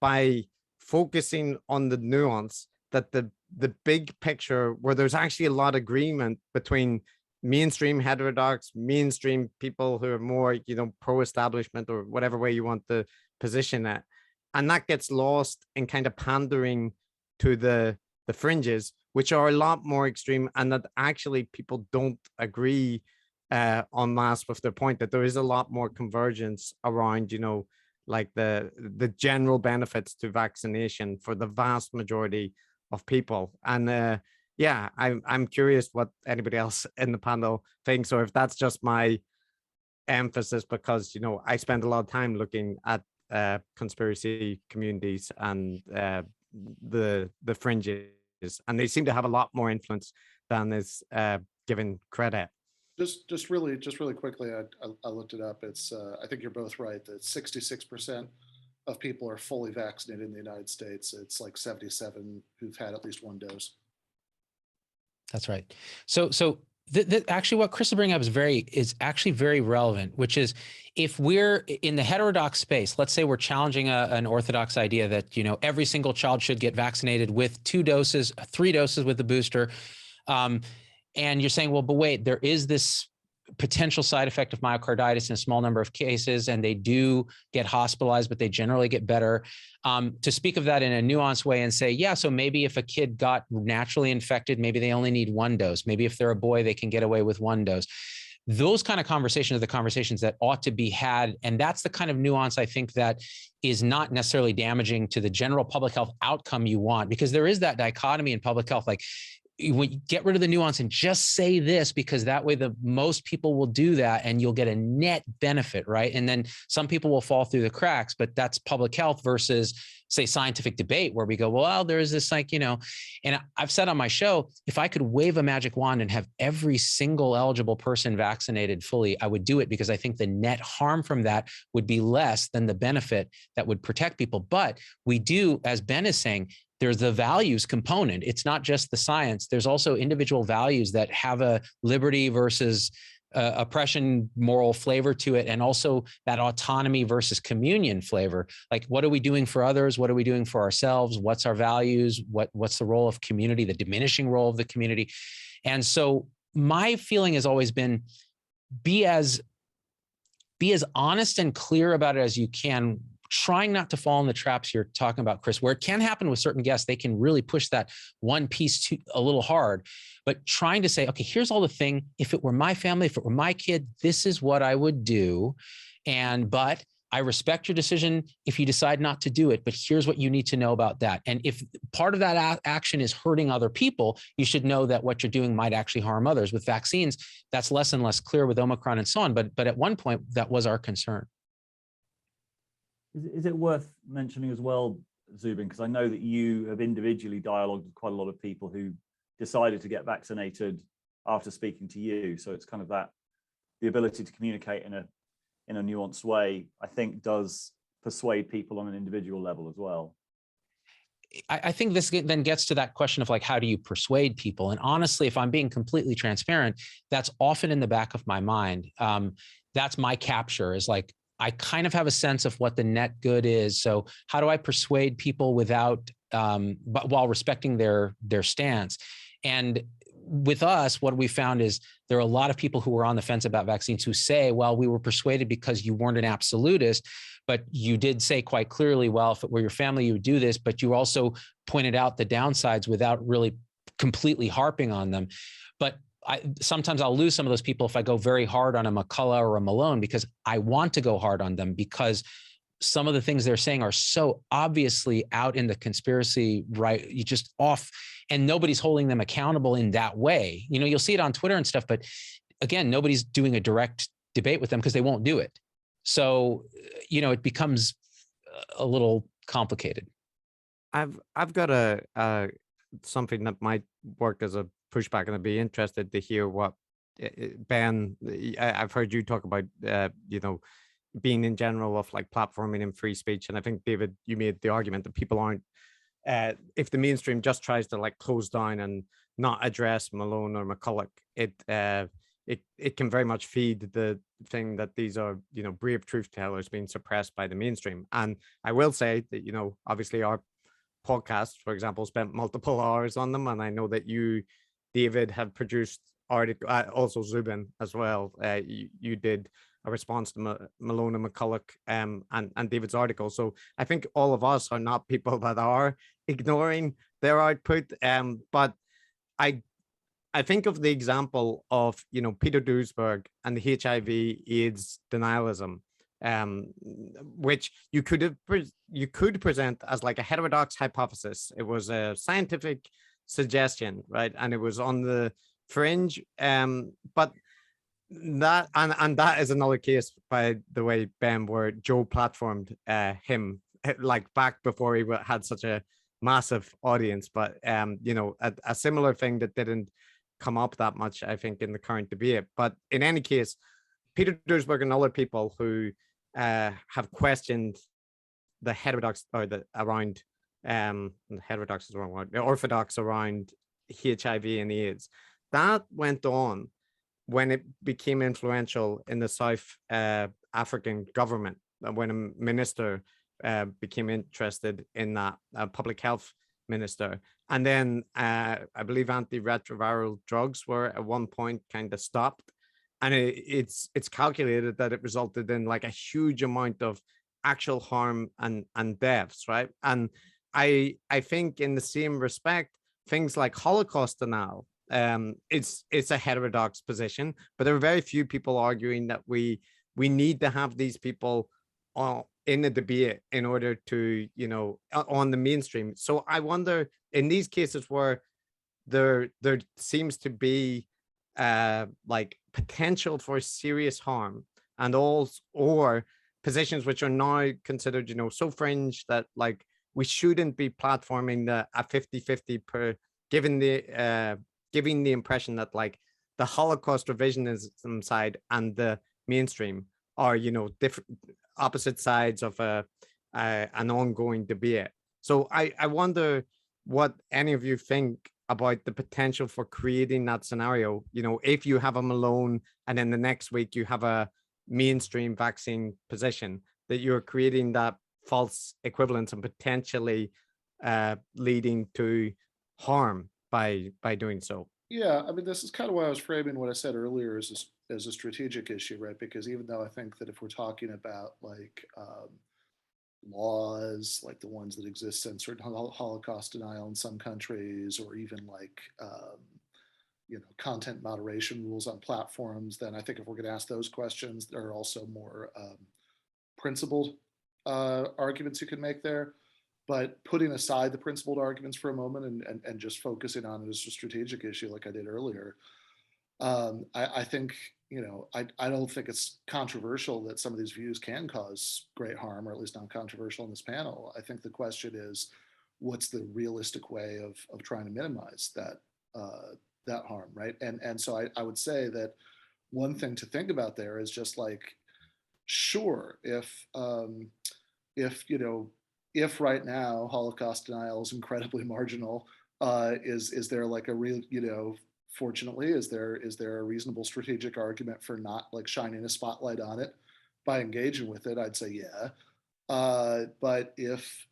by focusing on the nuance, that the big picture, where there's actually a lot of agreement between mainstream heterodox, mainstream people who are more, you know, pro-establishment or whatever way you want to position it, and that gets lost in kind of pandering to the fringes, which are a lot more extreme, and that actually people don't agree en masse with their point, that there is a lot more convergence around, you know, like the general benefits to vaccination for the vast majority of people. And yeah, I'm curious what anybody else in the panel thinks, or if that's just my emphasis because, you know, I spend a lot of time looking at conspiracy communities and the fringes, and they seem to have a lot more influence than is given credit. Just really quickly, I looked it up. It's I think you're both right that 66% of people are fully vaccinated in the United States. It's like 77 who've had at least one dose. That's right. So actually what Chris is bringing up is actually very relevant, which is if we're in the heterodox space, let's say we're challenging an orthodox idea that, you know, every single child should get vaccinated with 2 doses, 3 doses with the booster. And you're saying, well, but wait, there is this potential side effect of myocarditis in a small number of cases, and they do get hospitalized, but they generally get better. To speak of that in a nuanced way and say, yeah, so maybe if a kid got naturally infected, maybe they only need 1 dose. Maybe if they're a boy, they can get away with 1 dose. Those kind of conversations are the conversations that ought to be had. And that's the kind of nuance I think that is not necessarily damaging to the general public health outcome you want, because there is that dichotomy in public health. Like, when you get rid of the nuance and just say this, because that way the most people will do that and you'll get a net benefit, right? And then some people will fall through the cracks, but that's public health versus, say, scientific debate, where we go, well, there is this, like, you know, and I've said on my show, if I could wave a magic wand and have every single eligible person vaccinated fully, I would do it, because I think the net harm from that would be less than the benefit that would protect people. But we do, as Ben is saying, there's the values component. It's not just the science. There's also individual values that have a liberty versus oppression moral flavor to it, and also that autonomy versus communion flavor. Like, what are we doing for others? What are we doing for ourselves? What's our values? What's the role of community, the diminishing role of the community? And so my feeling has always been, be as honest and clear about it as you can, trying not to fall in the traps you're talking about, Chris, where it can happen with certain guests. They can really push that one piece a little hard, but trying to say, okay, here's all the thing. If it were my family, if it were my kid, this is what I would do. But I respect your decision if you decide not to do it, but here's what you need to know about that. And if part of that action is hurting other people, you should know that what you're doing might actually harm others. With vaccines, that's less and less clear with Omicron and so on. But at one point, that was our concern. Is it worth mentioning as well, Zubin, because I know that you have individually dialogued with quite a lot of people who decided to get vaccinated after speaking to you. So it's kind of that, the ability to communicate in a nuanced way, I think, does persuade people on an individual level as well. I think this then gets to that question of, like, how do you persuade people? And honestly, if I'm being completely transparent, that's often in the back of my mind. That's my capture, is like, I kind of have a sense of what the net good is. So how do I persuade people without, but while respecting their stance? And with us, what we found is there are a lot of people who were on the fence about vaccines who say, well, we were persuaded because you weren't an absolutist, but you did say quite clearly, well, if it were your family, you would do this, but you also pointed out the downsides without really completely harping on them. But sometimes I'll lose some of those people if I go very hard on a McCullough or a Malone, because I want to go hard on them, because some of the things they're saying are so obviously out in the conspiracy, right? You just off, and nobody's holding them accountable in that way. You know, you'll see it on Twitter and stuff, but again, nobody's doing a direct debate with them because they won't do it. So, you know, it becomes a little complicated. I've got a something that might work as a pushback, and I'd be interested to hear what Ben. I've heard you talk about you know, being in general of like platforming and free speech, and I think David, you made the argument that people aren't. If the mainstream just tries to like close down and not address Malone or McCulloch, it can very much feed the thing that these are, you know, brave truth tellers being suppressed by the mainstream. And I will say that, you know, obviously our podcast, for example, spent multiple hours on them, and I know that you, David, have produced article, also Zubin as well. You did a response to Malone and McCulloch and David's article. So I think all of us are not people that are ignoring their output. But I think of the example of, you know, Peter Duisberg and the HIV/AIDS denialism, which you could present as like a heterodox hypothesis. It was a scientific suggestion, right? And it was on the fringe. But that and that is another case, by the way, Ben, where Joe platformed him like back before he had such a massive audience. But you know, a similar thing that didn't come up that much, I think, in the current debate. But in any case, Peter Duisberg and other people who have questioned the heterodox or the around heterodox is the wrong word, the orthodox around HIV and AIDS, that went on when it became influential in the South African government, when a minister became interested in that, public health minister. And then I believe antiretroviral drugs were at one point kind of stopped. And it's calculated that it resulted in like a huge amount of actual harm and deaths, right? And I think in the same respect, things like Holocaust denial, it's a heterodox position, but there are very few people arguing that we need to have these people in the debate in order to, you know, on the mainstream. So I wonder, in these cases where there seems to be like potential for serious harm, and also or positions which are now considered, you know, so fringe that like we shouldn't be platforming a 50-50 per, given the impression that like the Holocaust revisionism side and the mainstream are, you know, different opposite sides of an ongoing debate. So I wonder what any of you think about the potential for creating that scenario. You know, if you have a Malone and then the next week you have a mainstream vaccine position, that you're creating that false equivalence and potentially leading to harm by doing so. Yeah, I mean, this is kind of why I was framing what I said earlier as a strategic issue, right? Because even though I think that if we're talking about like laws like the ones that exist in certain Holocaust denial in some countries, or even like you know, content moderation rules on platforms, then I think if we're going to ask those questions, there are also more principled arguments you can make there. But putting aside the principled arguments for a moment and just focusing on it as a strategic issue, like I did earlier, I think, you know, I don't think it's controversial that some of these views can cause great harm, or at least not controversial in this panel. I think the question is, what's the realistic way of trying to minimize that that harm, right? And so I would say that one thing to think about there is just like, sure, if you know, if right now Holocaust denial is incredibly marginal, is there like a real, you know, fortunately, is there a reasonable strategic argument for not like shining a spotlight on it by engaging with it? I'd say yeah. But if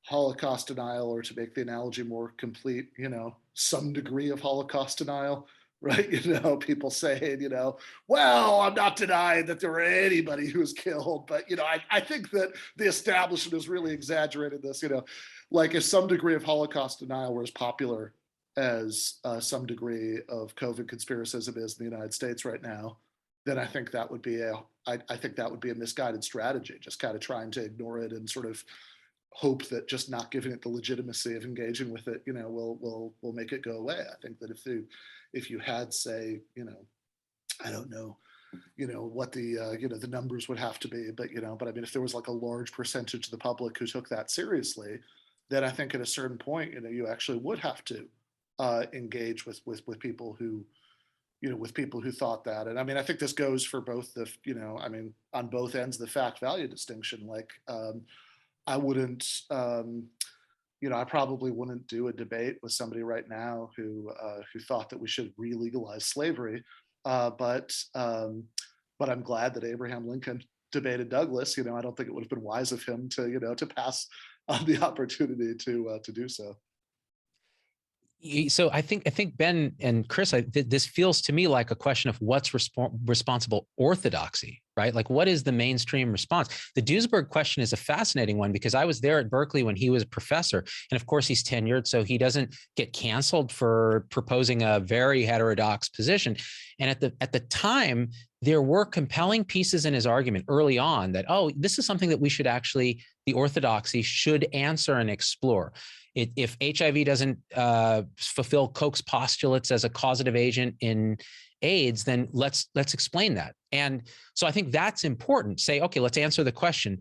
Holocaust denial, or to make the analogy more complete, you know, some degree of Holocaust denial, right? You know, people saying, you know, well, I'm not denying that there were anybody who was killed, but, you know, I think that the establishment has really exaggerated this, you know, like if some degree of Holocaust denial were as popular as some degree of COVID conspiracism is in the United States right now, then I think that would be I think that would be a misguided strategy, just kind of trying to ignore it and sort of hope that just not giving it the legitimacy of engaging with it, you know, will make it go away. I think that if you had, say, you know, I don't know, you know, what the you know, the numbers would have to be, but you know, but I mean, if there was like a large percentage of the public who took that seriously, then I think at a certain point, you know, you actually would have to engage with people who, you know, with people who thought that. And I mean, I think this goes for both the, you know, I mean, on both ends of the fact value distinction. Like, I wouldn't, you know, I probably wouldn't do a debate with somebody right now who thought that we should re-legalize slavery. But I'm glad that Abraham Lincoln debated Douglas. You know, I don't think it would have been wise of him to, you know, to pass on the opportunity to do so. So I think Ben and Chris, this feels to me like a question of what's responsible orthodoxy, right? Like, what is the mainstream response? The Duisburg question is a fascinating one because I was there at Berkeley when he was a professor, and of course he's tenured, so he doesn't get canceled for proposing a very heterodox position. And at the time, there were compelling pieces in his argument early on that, oh, this is something that we should actually, the orthodoxy should answer and explore. If HIV doesn't fulfill Koch's postulates as a causative agent in AIDS, then let's explain that. And so I think that's important. Say, okay, let's answer the question.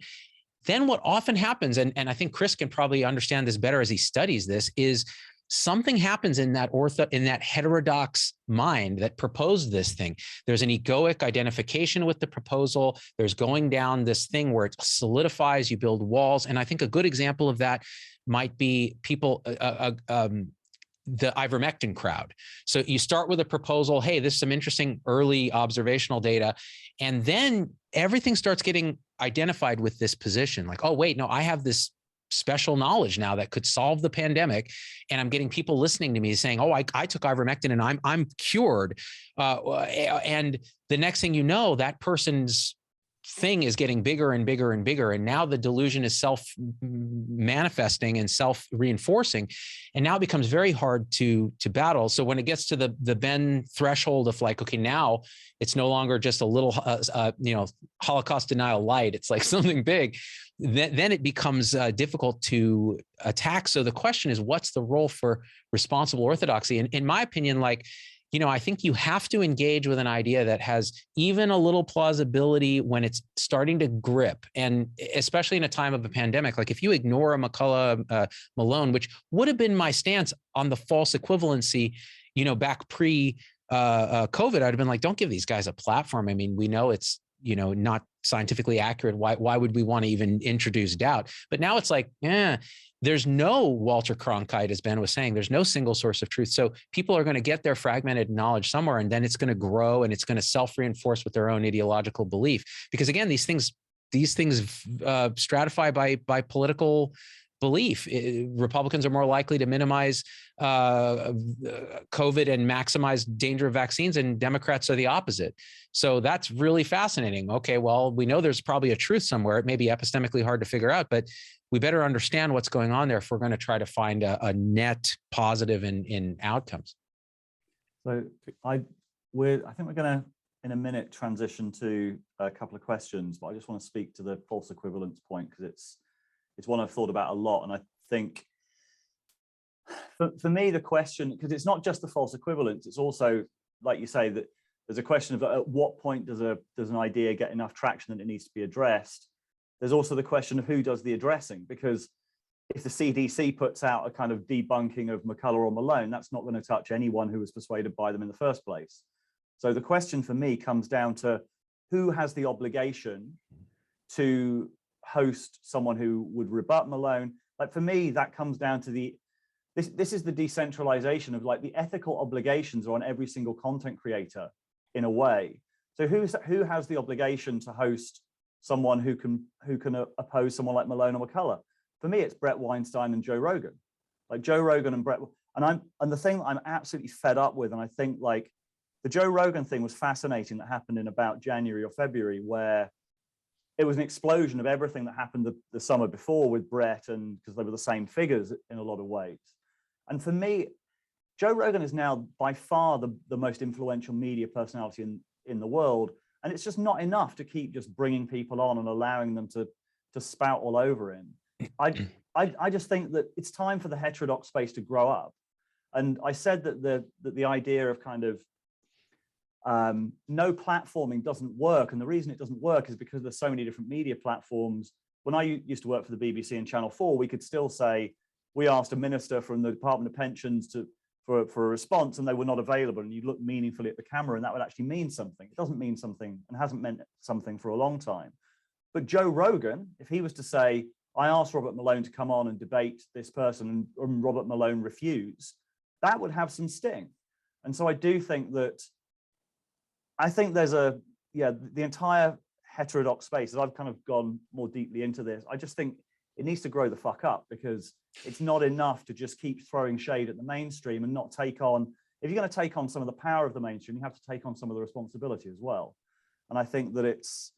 Then what often happens, and I think Chris can probably understand this better as he studies this, is something happens in that heterodox mind that proposed this thing. There's an egoic identification with the proposal. There's going down this thing where it solidifies, you build walls. And I think a good example of that might be people, the ivermectin crowd. So you start with a proposal, hey, this is some interesting early observational data. And then everything starts getting identified with this position. Like, oh, wait, no, I have this special knowledge now that could solve the pandemic. And I'm getting people listening to me saying, oh, I took ivermectin and I'm cured. And the next thing you know, that person's thing is getting bigger and bigger and bigger. And now the delusion is self-manifesting and self-reinforcing. And now it becomes very hard to battle. So when it gets to the Ben threshold of like, okay, now it's no longer just a little, you know, Holocaust denial light. It's like something big. Then it becomes difficult to attack. So the question is, what's the role for responsible orthodoxy? And in my opinion, like, you know, I think you have to engage with an idea that has even a little plausibility when it's starting to grip. And especially in a time of a pandemic, like if you ignore a McCullough Malone, which would have been my stance on the false equivalency, you know, back pre-COVID, I'd have been like, don't give these guys a platform. I mean, we know it's, you know, not scientifically accurate. Why would we want to even introduce doubt? But now it's like, there's no Walter Cronkite, as Ben was saying, there's no single source of truth. So people are going to get their fragmented knowledge somewhere, and then it's going to grow and it's going to self-reinforce with their own ideological belief. Because again, these things stratify by political belief. Republicans are more likely to minimize COVID and maximize danger of vaccines, and Democrats are the opposite. So that's really fascinating. Okay, well, we know there's probably a truth somewhere. It may be epistemically hard to figure out, but we better understand what's going on there if we're going to try to find a net positive in outcomes. So I think we're going to, in a minute, transition to a couple of questions, but I just want to speak to the false equivalence point because it's one I've thought about a lot. And I think for me, the question, because it's not just the false equivalence, it's also, like you say, that there's a question of at what point does an idea get enough traction that it needs to be addressed. There's also the question of who does the addressing, because if the CDC puts out a kind of debunking of McCullough or Malone, that's not going to touch anyone who was persuaded by them in the first place. So the question for me comes down to who has the obligation to host someone who would rebut Malone. Like for me, that comes down to this is the decentralization of like the ethical obligations are on every single content creator in a way. So who has the obligation to host someone who can oppose someone like Malone or McCullough? For me, it's Brett Weinstein and Joe Rogan. Like Joe Rogan and Brett, and the thing that I'm absolutely fed up with, and I think like the Joe Rogan thing was fascinating, that happened in about January or February, where it was an explosion of everything that happened the summer before with Brett, and because they were the same figures in a lot of ways. And for me, Joe Rogan is now by far the most influential media personality in the world. And it's just not enough to keep just bringing people on and allowing them to spout all over him. I just think that it's time for the heterodox space to grow up. And I said that the idea of kind of no platforming doesn't work. And the reason it doesn't work is because there's so many different media platforms. When I used to work for the BBC and Channel 4, we could still say, we asked a minister from the Department of Pensions for a response and they were not available, and you look meaningfully at the camera and that would actually mean something. It doesn't mean something and hasn't meant something for a long time. But Joe Rogan, if he was to say, I asked Robert Malone to come on and debate this person and Robert Malone refused, that would have some sting. And so I do think that, there's the entire heterodox space, as I've kind of gone more deeply into this, I just think it needs to grow the fuck up, because it's not enough to just keep throwing shade at the mainstream and not take on, if you're going to take on some of the power of the mainstream, you have to take on some of the responsibility as well. And I think that it's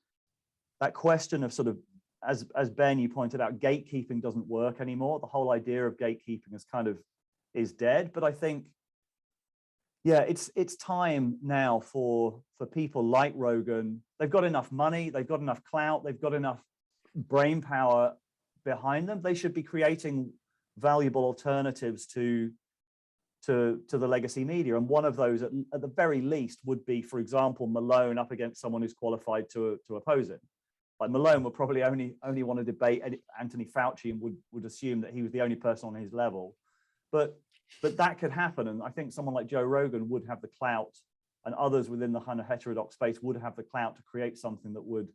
that question of sort of, as Ben, you pointed out, gatekeeping doesn't work anymore. The whole idea of gatekeeping is dead. But I think, it's time now for people like Rogan. They've got enough money, they've got enough clout, they've got enough brain power behind them. They should be creating valuable alternatives to the legacy media. And one of those, at the very least, would be, for example, Malone up against someone who's qualified to oppose him. Like Malone would probably only want to debate Anthony Fauci and would assume that he was the only person on his level. But that could happen. And I think someone like Joe Rogan would have the clout, and others within the kind of heterodox space would have the clout to create something that would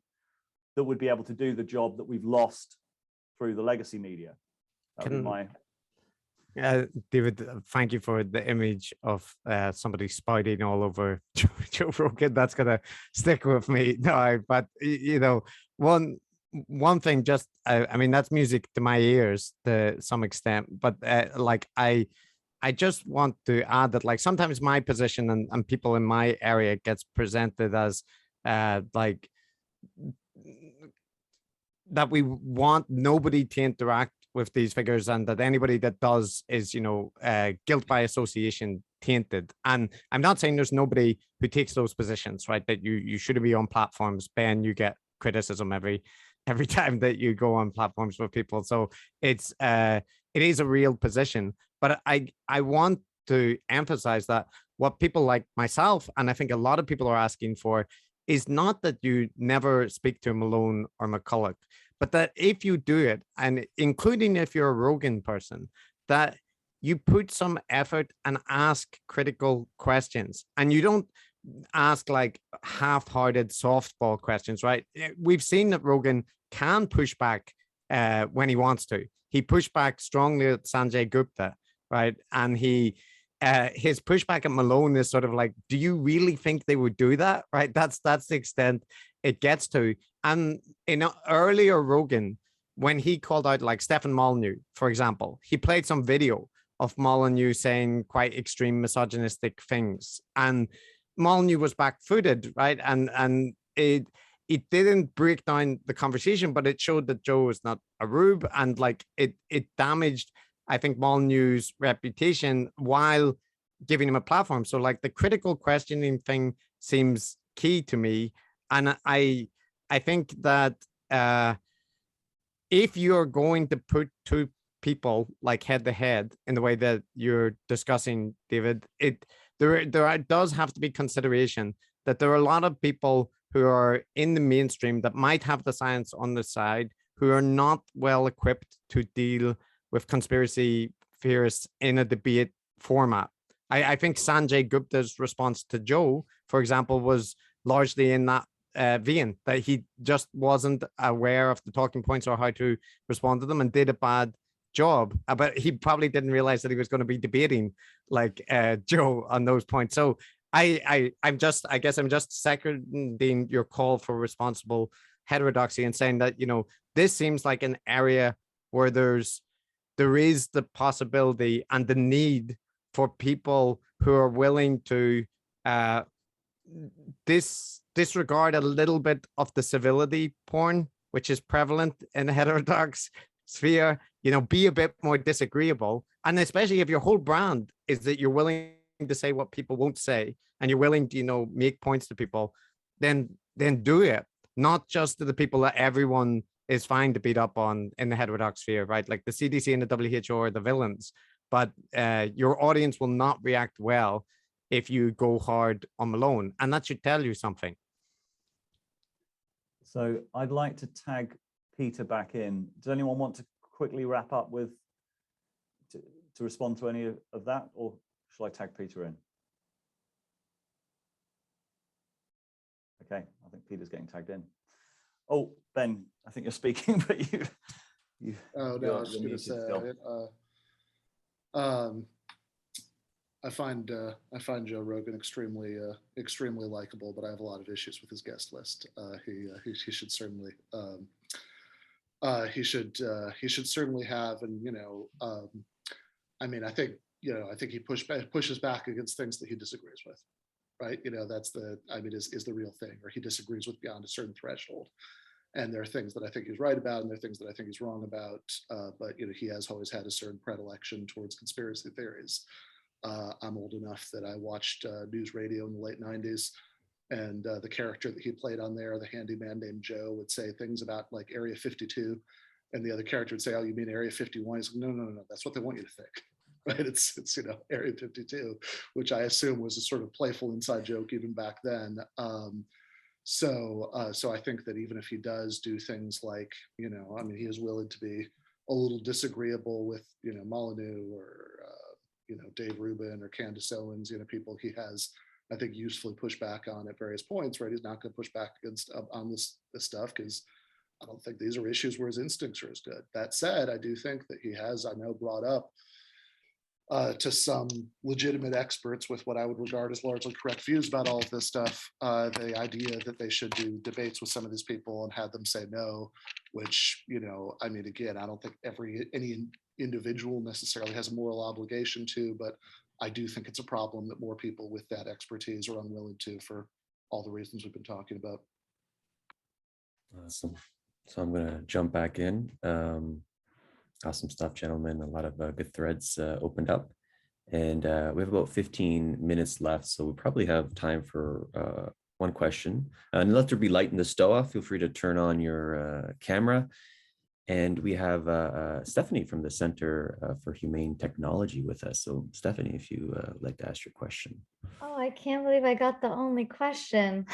be able to do the job that we've lost through the legacy media. David, thank you for the image of somebody spouting all over Joe Rogan. That's gonna stick with me now. But one thing, just I mean, that's music to my ears to some extent. But I just want to add that, like, sometimes my position and people in my area gets presented as like that we want nobody to interact with these figures, and that anybody that does is, guilt by association tainted. And I'm not saying there's nobody who takes those positions, right? That you shouldn't be on platforms. Ben, you get criticism every time that you go on platforms with people. So it is a real position. But I want to emphasize that what people like myself, and I think a lot of people are asking for, is not that you never speak to Malone or McCulloch, but that if you do it, and including if you're a Rogan person, that you put some effort and ask critical questions, and you don't ask like half-hearted softball questions, right? We've seen that Rogan can push back when he wants to. He pushed back strongly at Sanjay Gupta, right? And his pushback at Malone is sort of like, do you really think they would do that? Right? That's the extent it gets to. And in an earlier Rogan, when he called out like Stefan Molyneux, for example, he played some video of Molyneux saying quite extreme misogynistic things, and Molyneux was back-footed, right? And it didn't break down the conversation, but it showed that Joe is not a rube, and like it damaged, I think, Molyneux's reputation while giving him a platform. So like the critical questioning thing seems key to me. And I think that if you're going to put two people like head to head in the way that you're discussing, David, there does have to be consideration that there are a lot of people who are in the mainstream that might have the science on the side, who are not well equipped to deal with conspiracy theorists in a debate format. I think Sanjay Gupta's response to Joe, for example, was largely in that vein, that he just wasn't aware of the talking points or how to respond to them, and did a bad job. But he probably didn't realize that he was going to be debating like Joe on those points. So I'm just seconding your call for responsible heterodoxy and saying that, this seems like an area where there is the possibility and the need for people who are willing to disregard a little bit of the civility porn, which is prevalent in the heterodox sphere, be a bit more disagreeable. And especially if your whole brand is that you're willing to say what people won't say, and you're willing to, make points to people, then then do it. Not just to the people that everyone is fine to beat up on in the heterodox sphere, right? Like the CDC and the WHO are the villains, but your audience will not react well if you go hard on Malone, and that should tell you something. So I'd like to tag Peter back in. Does anyone want to quickly wrap up with to respond to any of that, or shall I tag Peter in? Okay, I think Peter's getting tagged in. Oh, Ben, I think you're speaking, but you. Oh no, I was just going to say, I find Joe Rogan extremely likable, but I have a lot of issues with his guest list. He should certainly he should certainly have, and I mean, I think he pushes back against things that he disagrees with, right? That's is the real thing, or he disagrees with beyond a certain threshold. And there are things that I think he's right about, and there are things that I think he's wrong about. But he has always had a certain predilection towards conspiracy theories. I'm old enough that I watched news radio in the late 90s, and the character that he played on there, the handyman named Joe, would say things about like Area 52, and the other character would say, "Oh, you mean Area 51?" He's like, no, that's what they want you to think. Right? It's Area 52, which I assume was a sort of playful inside joke even back then. So I think that even if he does do things like, he is willing to be a little disagreeable with, Molyneux or, Dave Rubin or Candace Owens, people he has, I think, usefully pushed back on at various points, right? He's not going to push back against on this stuff because I don't think these are issues where his instincts are as good. That said, I do think that he has, I know, brought up to some legitimate experts with what I would regard as largely correct views about all of this stuff, the idea that they should do debates with some of these people and have them say no, which, again, I don't think any individual necessarily has a moral obligation to, but I do think it's a problem that more people with that expertise are unwilling to, for all the reasons we've been talking about. Awesome. So I'm going to jump back in. Awesome stuff, gentlemen. A lot of good threads opened up, and we have about 15 minutes left, so we probably have time for one question. And let there be light in the Stoa. Feel free to turn on your camera. And we have Stephanie from the Center for Humane Technology with us. So Stephanie, if you like to ask your question. Oh, I can't believe I got the only question.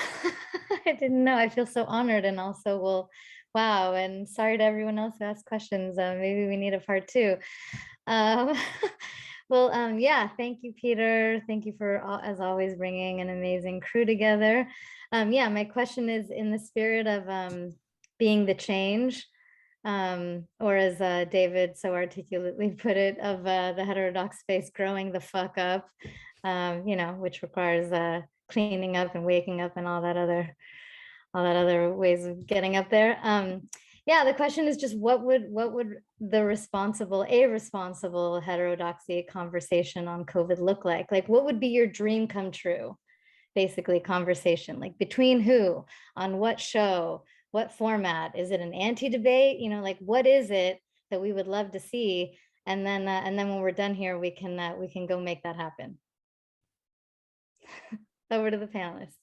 I didn't know. I feel so honored, and also, well, wow. And sorry to everyone else who asked questions. Maybe we need a part 2. Yeah, thank you, Peter. Thank you for, as always, bringing an amazing crew together. Yeah, my question is in the spirit of being the change, or as David so articulately put it, of the heterodox space growing the fuck up, which requires cleaning up and waking up and all that other ways of getting up there. Yeah, the question is just what would the responsible heterodoxy conversation on COVID look like? Like, what would be your dream come true? Basically, conversation, like between who, on what show, what format? Is it an anti-debate? Like, what is it that we would love to see? And then when we're done here, we can go make that happen. Over to the panelists.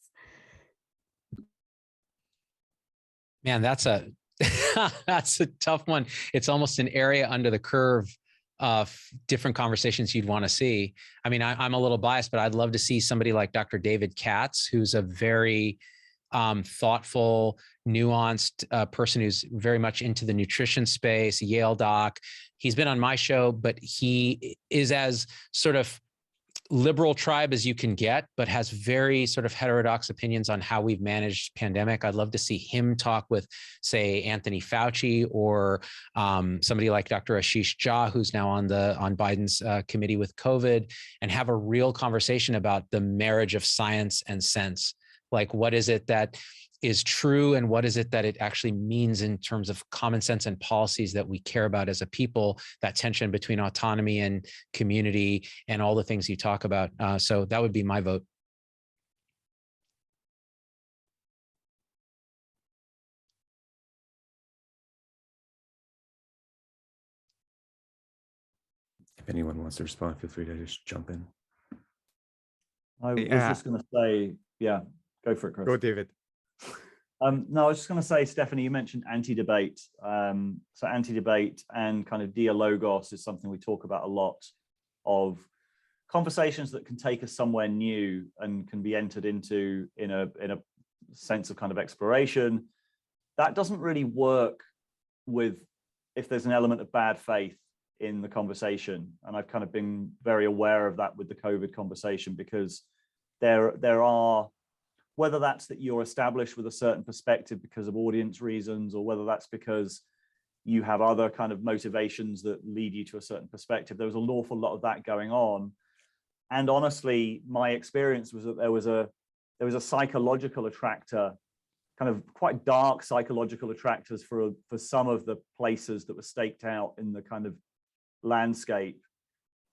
Man, that's a tough one. It's almost an area under the curve of different conversations you'd want to see. I mean, I'm a little biased, but I'd love to see somebody like Dr. David Katz, who's a very thoughtful, nuanced person who's very much into the nutrition space, Yale doc. He's been on my show, but he is as sort of liberal tribe as you can get, but has very sort of heterodox opinions on how we've managed pandemic. I'd love to see him talk with, say, Anthony Fauci, or somebody like Dr. Ashish Jha, who's now on Biden's committee with COVID, and have a real conversation about the marriage of science and sense. Like, what is it that is true, and what is it that it actually means in terms of common sense and policies that we care about as a people, that tension between autonomy and community and all the things you talk about. So that would be my vote. If anyone wants to respond, feel free to just jump in. I was just going to say, yeah, go for it, Chris. Go, David. No, I was just going to say, Stephanie, you mentioned anti-debate. So anti-debate and kind of dialogos is something we talk about a lot, of conversations that can take us somewhere new and can be entered into in a sense of kind of exploration. That doesn't really work if there's an element of bad faith in the conversation. And I've kind of been very aware of that with the COVID conversation, because there are, whether that's that you're established with a certain perspective because of audience reasons, or whether that's because you have other kind of motivations that lead you to a certain perspective, there was an awful lot of that going on. And honestly, my experience was that there was a psychological attractor, kind of quite dark psychological attractors for some of the places that were staked out in the kind of landscape.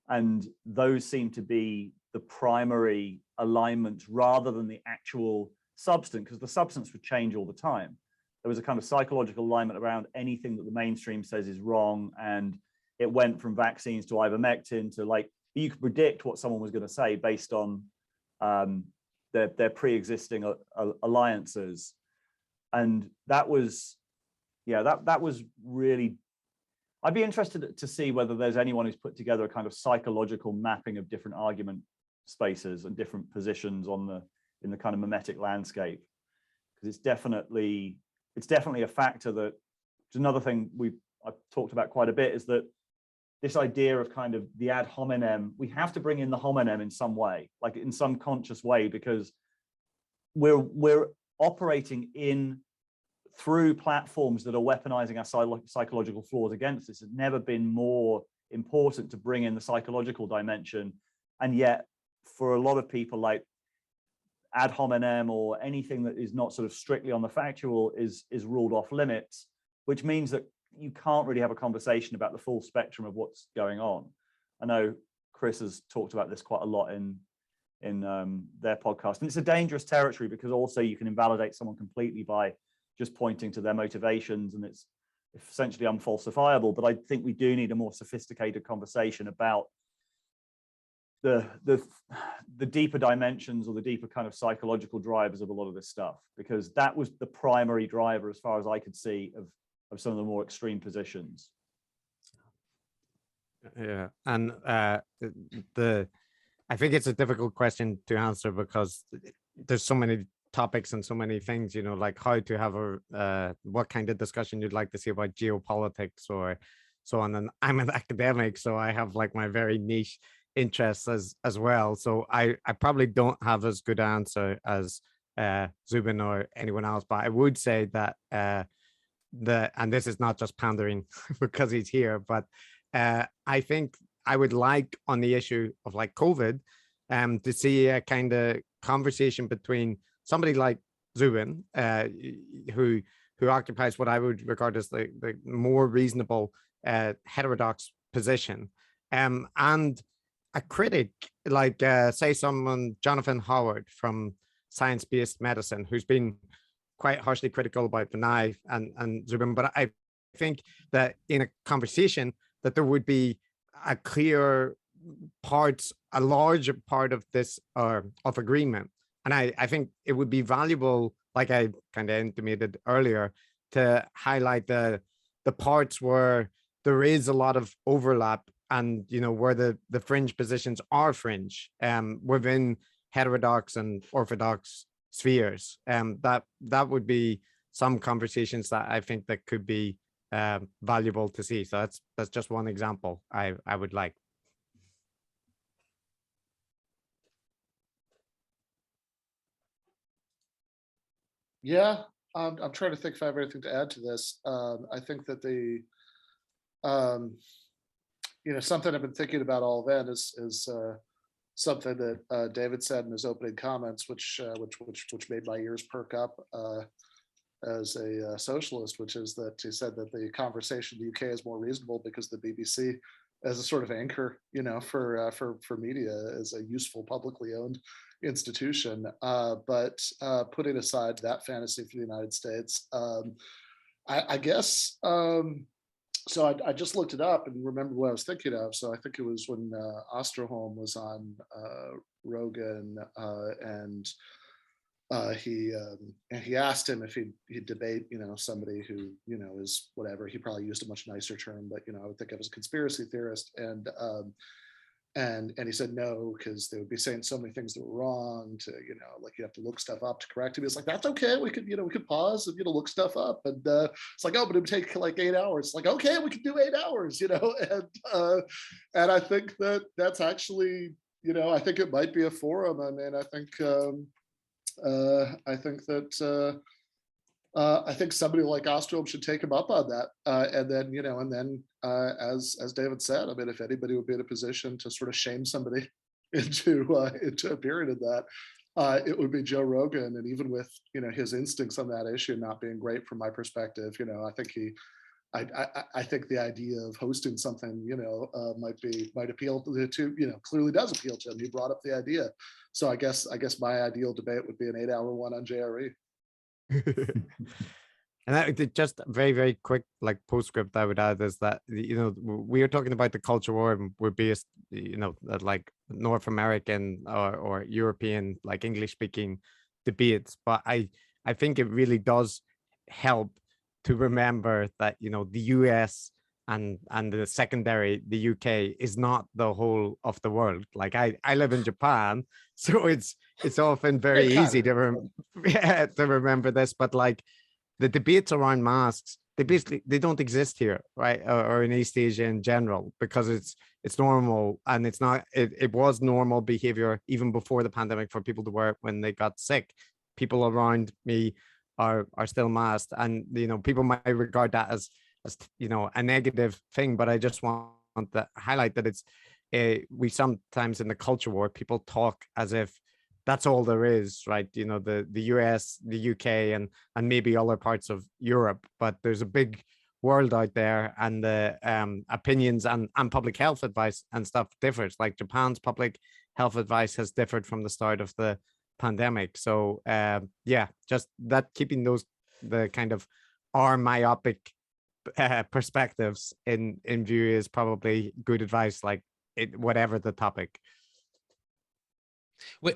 And those seem to be the primary alignment rather than the actual substance, because the substance would change all the time. There was a kind of psychological alignment around anything that the mainstream says is wrong. And it went from vaccines to ivermectin to, like, you could predict what someone was going to say based on their pre-existing alliances. And that was, that was really, I'd be interested to see whether there's anyone who's put together a kind of psychological mapping of different argument spaces and different positions in the kind of mimetic landscape, because it's definitely a factor that, which is another thing I've talked about quite a bit, is that this idea of kind of the ad hominem, we have to bring in the hominem in some way, like in some conscious way, because we're operating through platforms that are weaponizing our psychological flaws against us. It's never been more important to bring in the psychological dimension. And yet, for a lot of people, like, ad hominem or anything that is not sort of strictly on the factual is ruled off limits, which means that you can't really have a conversation about the full spectrum of what's going on. I know Chris has talked about this quite a lot in their podcast, and it's a dangerous territory, because also you can invalidate someone completely by just pointing to their motivations, and it's essentially unfalsifiable. But I think we do need a more sophisticated conversation about the deeper dimensions, or the deeper kind of psychological drivers of a lot of this stuff, because that was the primary driver, as far as I could see, of some of the more extreme positions. Yeah, and I think it's a difficult question to answer, because there's so many topics and so many things, like how to have what kind of discussion you'd like to see about geopolitics or so on. And I'm an academic, so I have like my very niche interests as well. So I probably don't have as good an answer as Zubin or anyone else, but I would say that and this is not just pandering because he's here, but I think I would like, on the issue of like COVID, to see a kind of conversation between somebody like Zubin, who occupies what I would regard as the more reasonable heterodox position, and a critic like say someone Jonathan Howard from Science-Based Medicine, who's been quite harshly critical about Vinay and Zubin. But I think that in a conversation that there would be a clear a larger part of this of agreement. And I think it would be valuable, like I kind of intimated earlier, to highlight the parts where there is a lot of overlap, and where the fringe positions are fringe within heterodox and orthodox spheres. That would be some conversations that I think that could be valuable to see. So that's just one example I would like. Yeah, I'm trying to think if I have anything to add to this. I think that something I've been thinking about all then is something that David said in his opening comments, which made my ears perk up as a socialist, which is that he said that the conversation in the UK is more reasonable because the BBC, as a sort of anchor, for media, is a useful publicly owned institution. But putting aside that fantasy for the United States, I guess. So I just looked it up and remember what I was thinking of. So I think it was when Osterholm was on Rogan, and he asked him if he'd debate, somebody who, is whatever. He probably used a much nicer term, but I would think of as a conspiracy theorist. And he said no, because they would be saying so many things that were wrong. To like you have to look stuff up to correct him. It's like, that's okay. We could pause and look stuff up. And it's like, oh, but it would take like 8 hours. It's like, okay, we could do 8 hours. And I think that's actually, I think it might be a forum. I mean, I think I think somebody like Ostrom should take him up on that, and then as David said, I mean, if anybody would be in a position to sort of shame somebody into appearing in that, it would be Joe Rogan. And even with his instincts on that issue not being great from my perspective, I think I think the idea of hosting something, might appeal to clearly does appeal to him. He brought up the idea, so I guess my ideal debate would be an 8-hour one on JRE. And that, just very, very quick, like postscript I would add is that, we are talking about the culture war and we're based, like North American or European, like English speaking debates. But I think it really does help to remember that, the US and the secondary, the UK is not the whole of the world. Like I live in Japan, so it's often very easy to remember this, but like the debates around masks, they don't exist here, right? Or in East Asia in general, because it's normal, and it's not, it was normal behavior even before the pandemic for people to wear it when they got sick. People around me are still masked, and people might regard that as a negative thing, but I just want to highlight that it's we sometimes in the culture war, people talk as if that's all there is, right? The US, the UK, and maybe other parts of Europe, but there's a big world out there, and the opinions and public health advice and stuff differs. Like Japan's public health advice has differed from the start of the pandemic. So yeah, just that, keeping the kind of our myopic perspectives in view is probably good advice, like whatever the topic.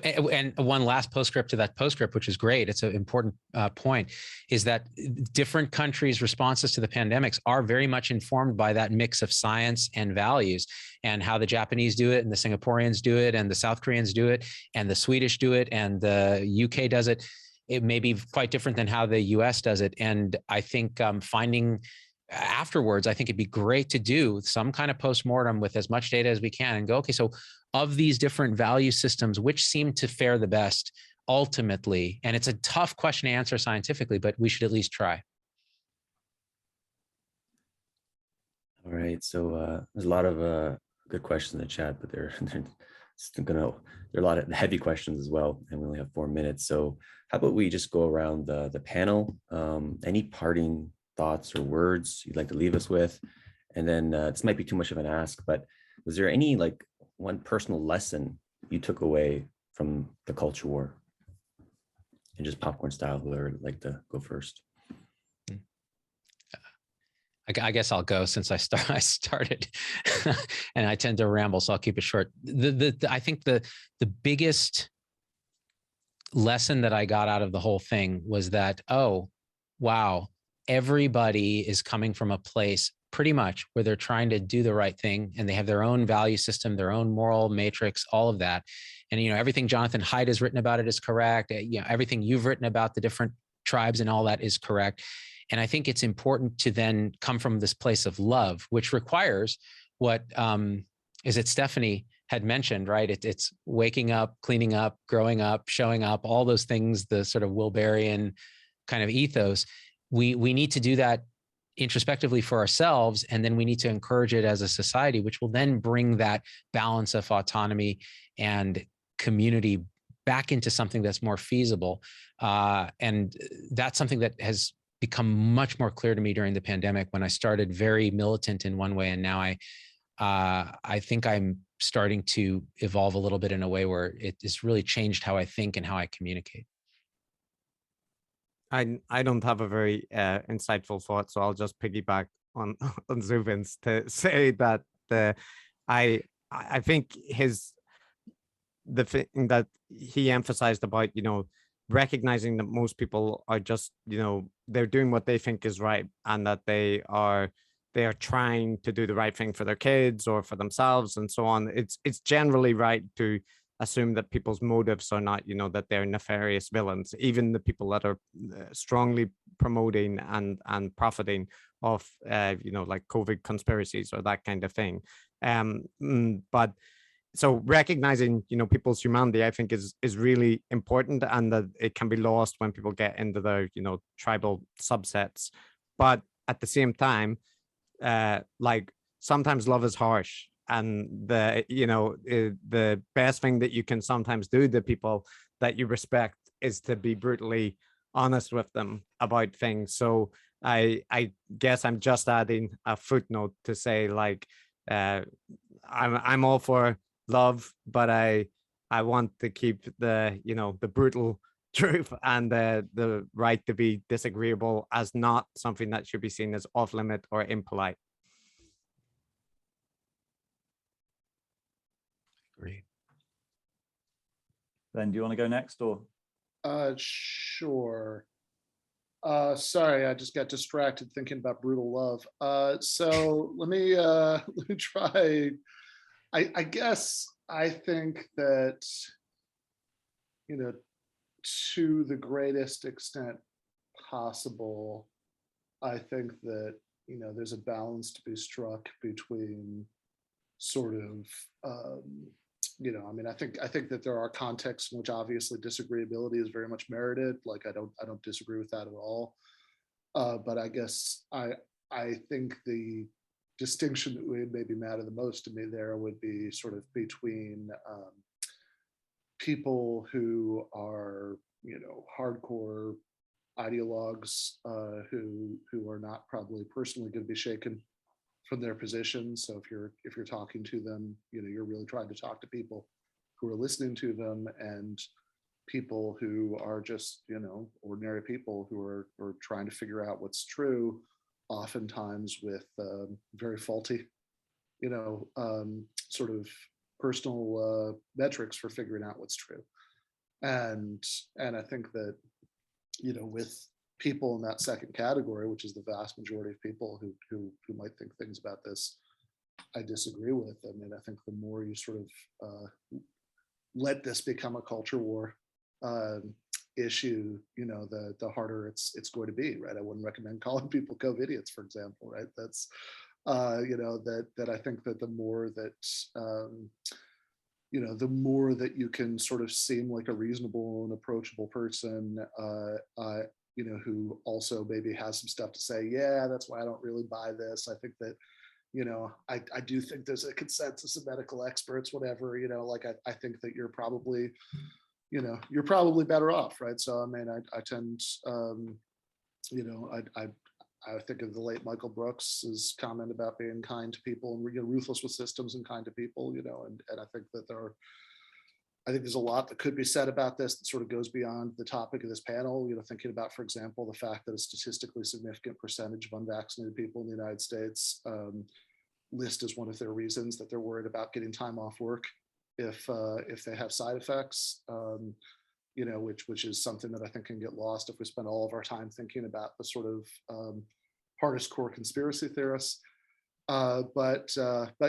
And one last postscript to that postscript, which is great. It's an important point, is that different countries' responses to the pandemics are very much informed by that mix of science and values, and how the Japanese do it and the Singaporeans do it and the South Koreans do it and the Swedish do it and the UK does it. It may be quite different than how the US does it. And I think finding afterwards, I think it'd be great to do some kind of postmortem with as much data as we can and go, okay, so of these different value systems, which seem to fare the best ultimately? And it's a tough question to answer scientifically, but we should at least try. All right, so there's a lot of good questions in the chat, but there are a lot of heavy questions as well, and we only have 4 minutes. So how about we just go around the panel? Any parting thoughts or words you'd like to leave us with? And then this might be too much of an ask, but was there any like one personal lesson you took away from the culture war? And just popcorn style, whoever would like to go first. I guess I'll go, since I started and I tend to ramble, so I'll keep it short. I think the biggest lesson that I got out of the whole thing was that, oh, wow, everybody is coming from a place pretty much where they're trying to do the right thing, and they have their own value system, their own moral matrix, all of that. And, everything Jonathan Haidt has written about it is correct. Everything you've written about the different tribes and all that is correct. And I think it's important to then come from this place of love, which requires what Stephanie had mentioned, right? It's waking up, cleaning up, growing up, showing up, all those things, the sort of Wilberian kind of ethos. We need to do that introspectively for ourselves, and then we need to encourage it as a society, which will then bring that balance of autonomy and community back into something that's more feasible. And that's something that has become much more clear to me during the pandemic, when I started very militant in one way, and now I think I'm starting to evolve a little bit in a way where it has really changed how I think and how I communicate. I don't have a very insightful thought, so I'll just piggyback on Zubin's to say that I think the thing that he emphasized about recognizing that most people are just, they're doing what they think is right, and that they are trying to do the right thing for their kids or for themselves and so on. It's generally right to assume that people's motives are not, that they're nefarious villains, even the people that are strongly promoting and profiting off, like COVID conspiracies or that kind of thing. But so recognizing, people's humanity, I think is really important, and that it can be lost when people get into their, tribal subsets. But at the same time, like sometimes love is harsh, and the best thing that you can sometimes do to people that you respect is to be brutally honest with them about things. So I guess I'm just adding a footnote to say, like, I'm all for love, but I want to keep the the brutal truth and the right to be disagreeable as not something that should be seen as off limit or impolite. Great. Ben, do you want to go next, or? Sure. Sorry, I just got distracted thinking about brutal love. So let me try. I guess I think that, to the greatest extent possible, I think that, there's a balance to be struck between sort of, I think that there are contexts in which obviously disagreeability is very much merited. Like I don't disagree with that at all. But I guess I think the distinction that would maybe matter the most to me there would be sort of between people who are, hardcore ideologues who are not probably personally going to be shaken from their position. So if you're talking to them, you're really trying to talk to people who are listening to them, and people who are just, ordinary people who are trying to figure out what's true, oftentimes with very faulty, sort of personal metrics for figuring out what's true. And I think that, with people in that second category, which is the vast majority of people who might think things about this I disagree with. I mean, I think the more you sort of let this become a culture war issue, the harder it's going to be, right? I wouldn't recommend calling people COVIDiots, for example, right? That's that I think that the more that the more that you can sort of seem like a reasonable and approachable person, who also maybe has some stuff to say, yeah, that's why I don't really buy this. I think that, I do think there's a consensus of medical experts, whatever, like I think that you're probably, you're probably better off, right? So, I mean, I tend, I think of the late Michael Brooks's comment about being kind to people and ruthless with systems and kind to people, and I think that I think there's a lot that could be said about this that sort of goes beyond the topic of this panel, thinking about, for example, the fact that a statistically significant percentage of unvaccinated people in the United States list as one of their reasons that they're worried about getting time off work if they have side effects, which is something that I think can get lost if we spend all of our time thinking about the sort of hardest core conspiracy theorists. But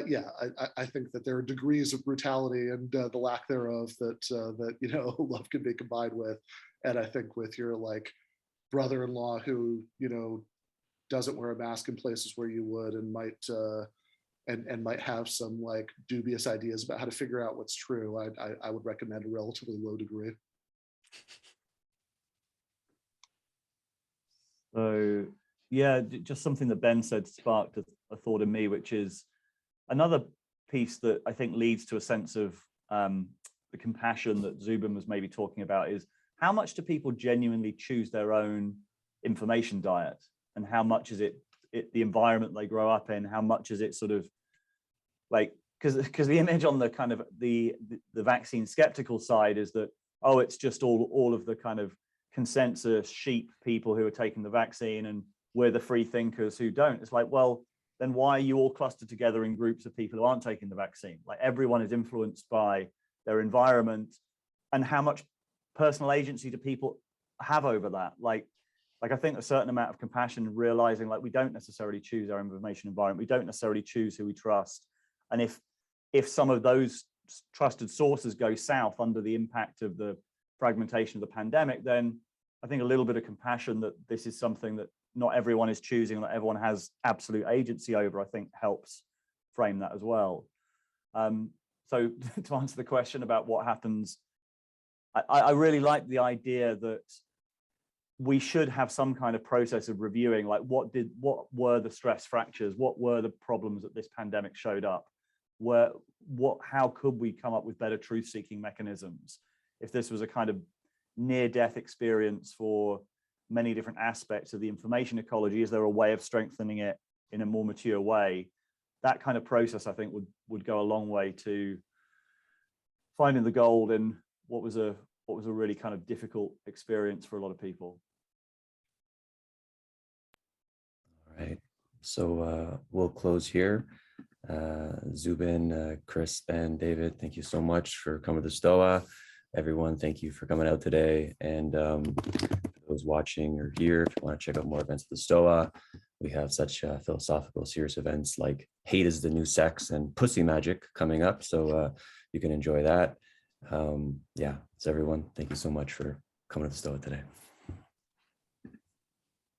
yeah, I think that there are degrees of brutality and the lack thereof that love can be combined with. And I think with your like brother-in-law who doesn't wear a mask in places where you would, and might have some like dubious ideas about how to figure out what's true, I would recommend a relatively low degree. So yeah, just something that Ben said sparked a thought in me, which is another piece that I think leads to a sense of the compassion that Zubin was maybe talking about, is how much do people genuinely choose their own information diet, and how much is it the environment they grow up in, how much is it sort of like, because the image on the kind of the vaccine skeptical side is that, oh, it's just all of the kind of consensus sheep people who are taking the vaccine, and we're the free thinkers who don't. It's like, well, then why are you all clustered together in groups of people who aren't taking the vaccine? Like everyone is influenced by their environment, and how much personal agency do people have over that? Like I think a certain amount of compassion, realizing like we don't necessarily choose our information environment, we don't necessarily choose who we trust, and if some of those trusted sources go south under the impact of the fragmentation of the pandemic, then I think a little bit of compassion that this is something that not everyone is choosing, not everyone has absolute agency over, I think helps frame that as well. So to answer the question about what happens, I really like the idea that we should have some kind of process of reviewing, like what were the stress fractures, what were the problems that this pandemic showed up, how could we come up with better truth-seeking mechanisms? If this was a kind of near-death experience for many different aspects of the information ecology, is there a way of strengthening it in a more mature way? That kind of process, I think, would go a long way to finding the gold in what was a really kind of difficult experience for a lot of people. All right, so we'll close here. Zubin, Chris, Ben, David, thank you so much for coming to Stoa. Everyone, thank you for coming out today. And those watching or here, if you want to check out more events at the Stoa, we have such philosophical, serious events like Hate is the New Sex and Pussy Magic coming up. So you can enjoy that. Yeah, so everyone, thank you so much for coming to the Stoa today.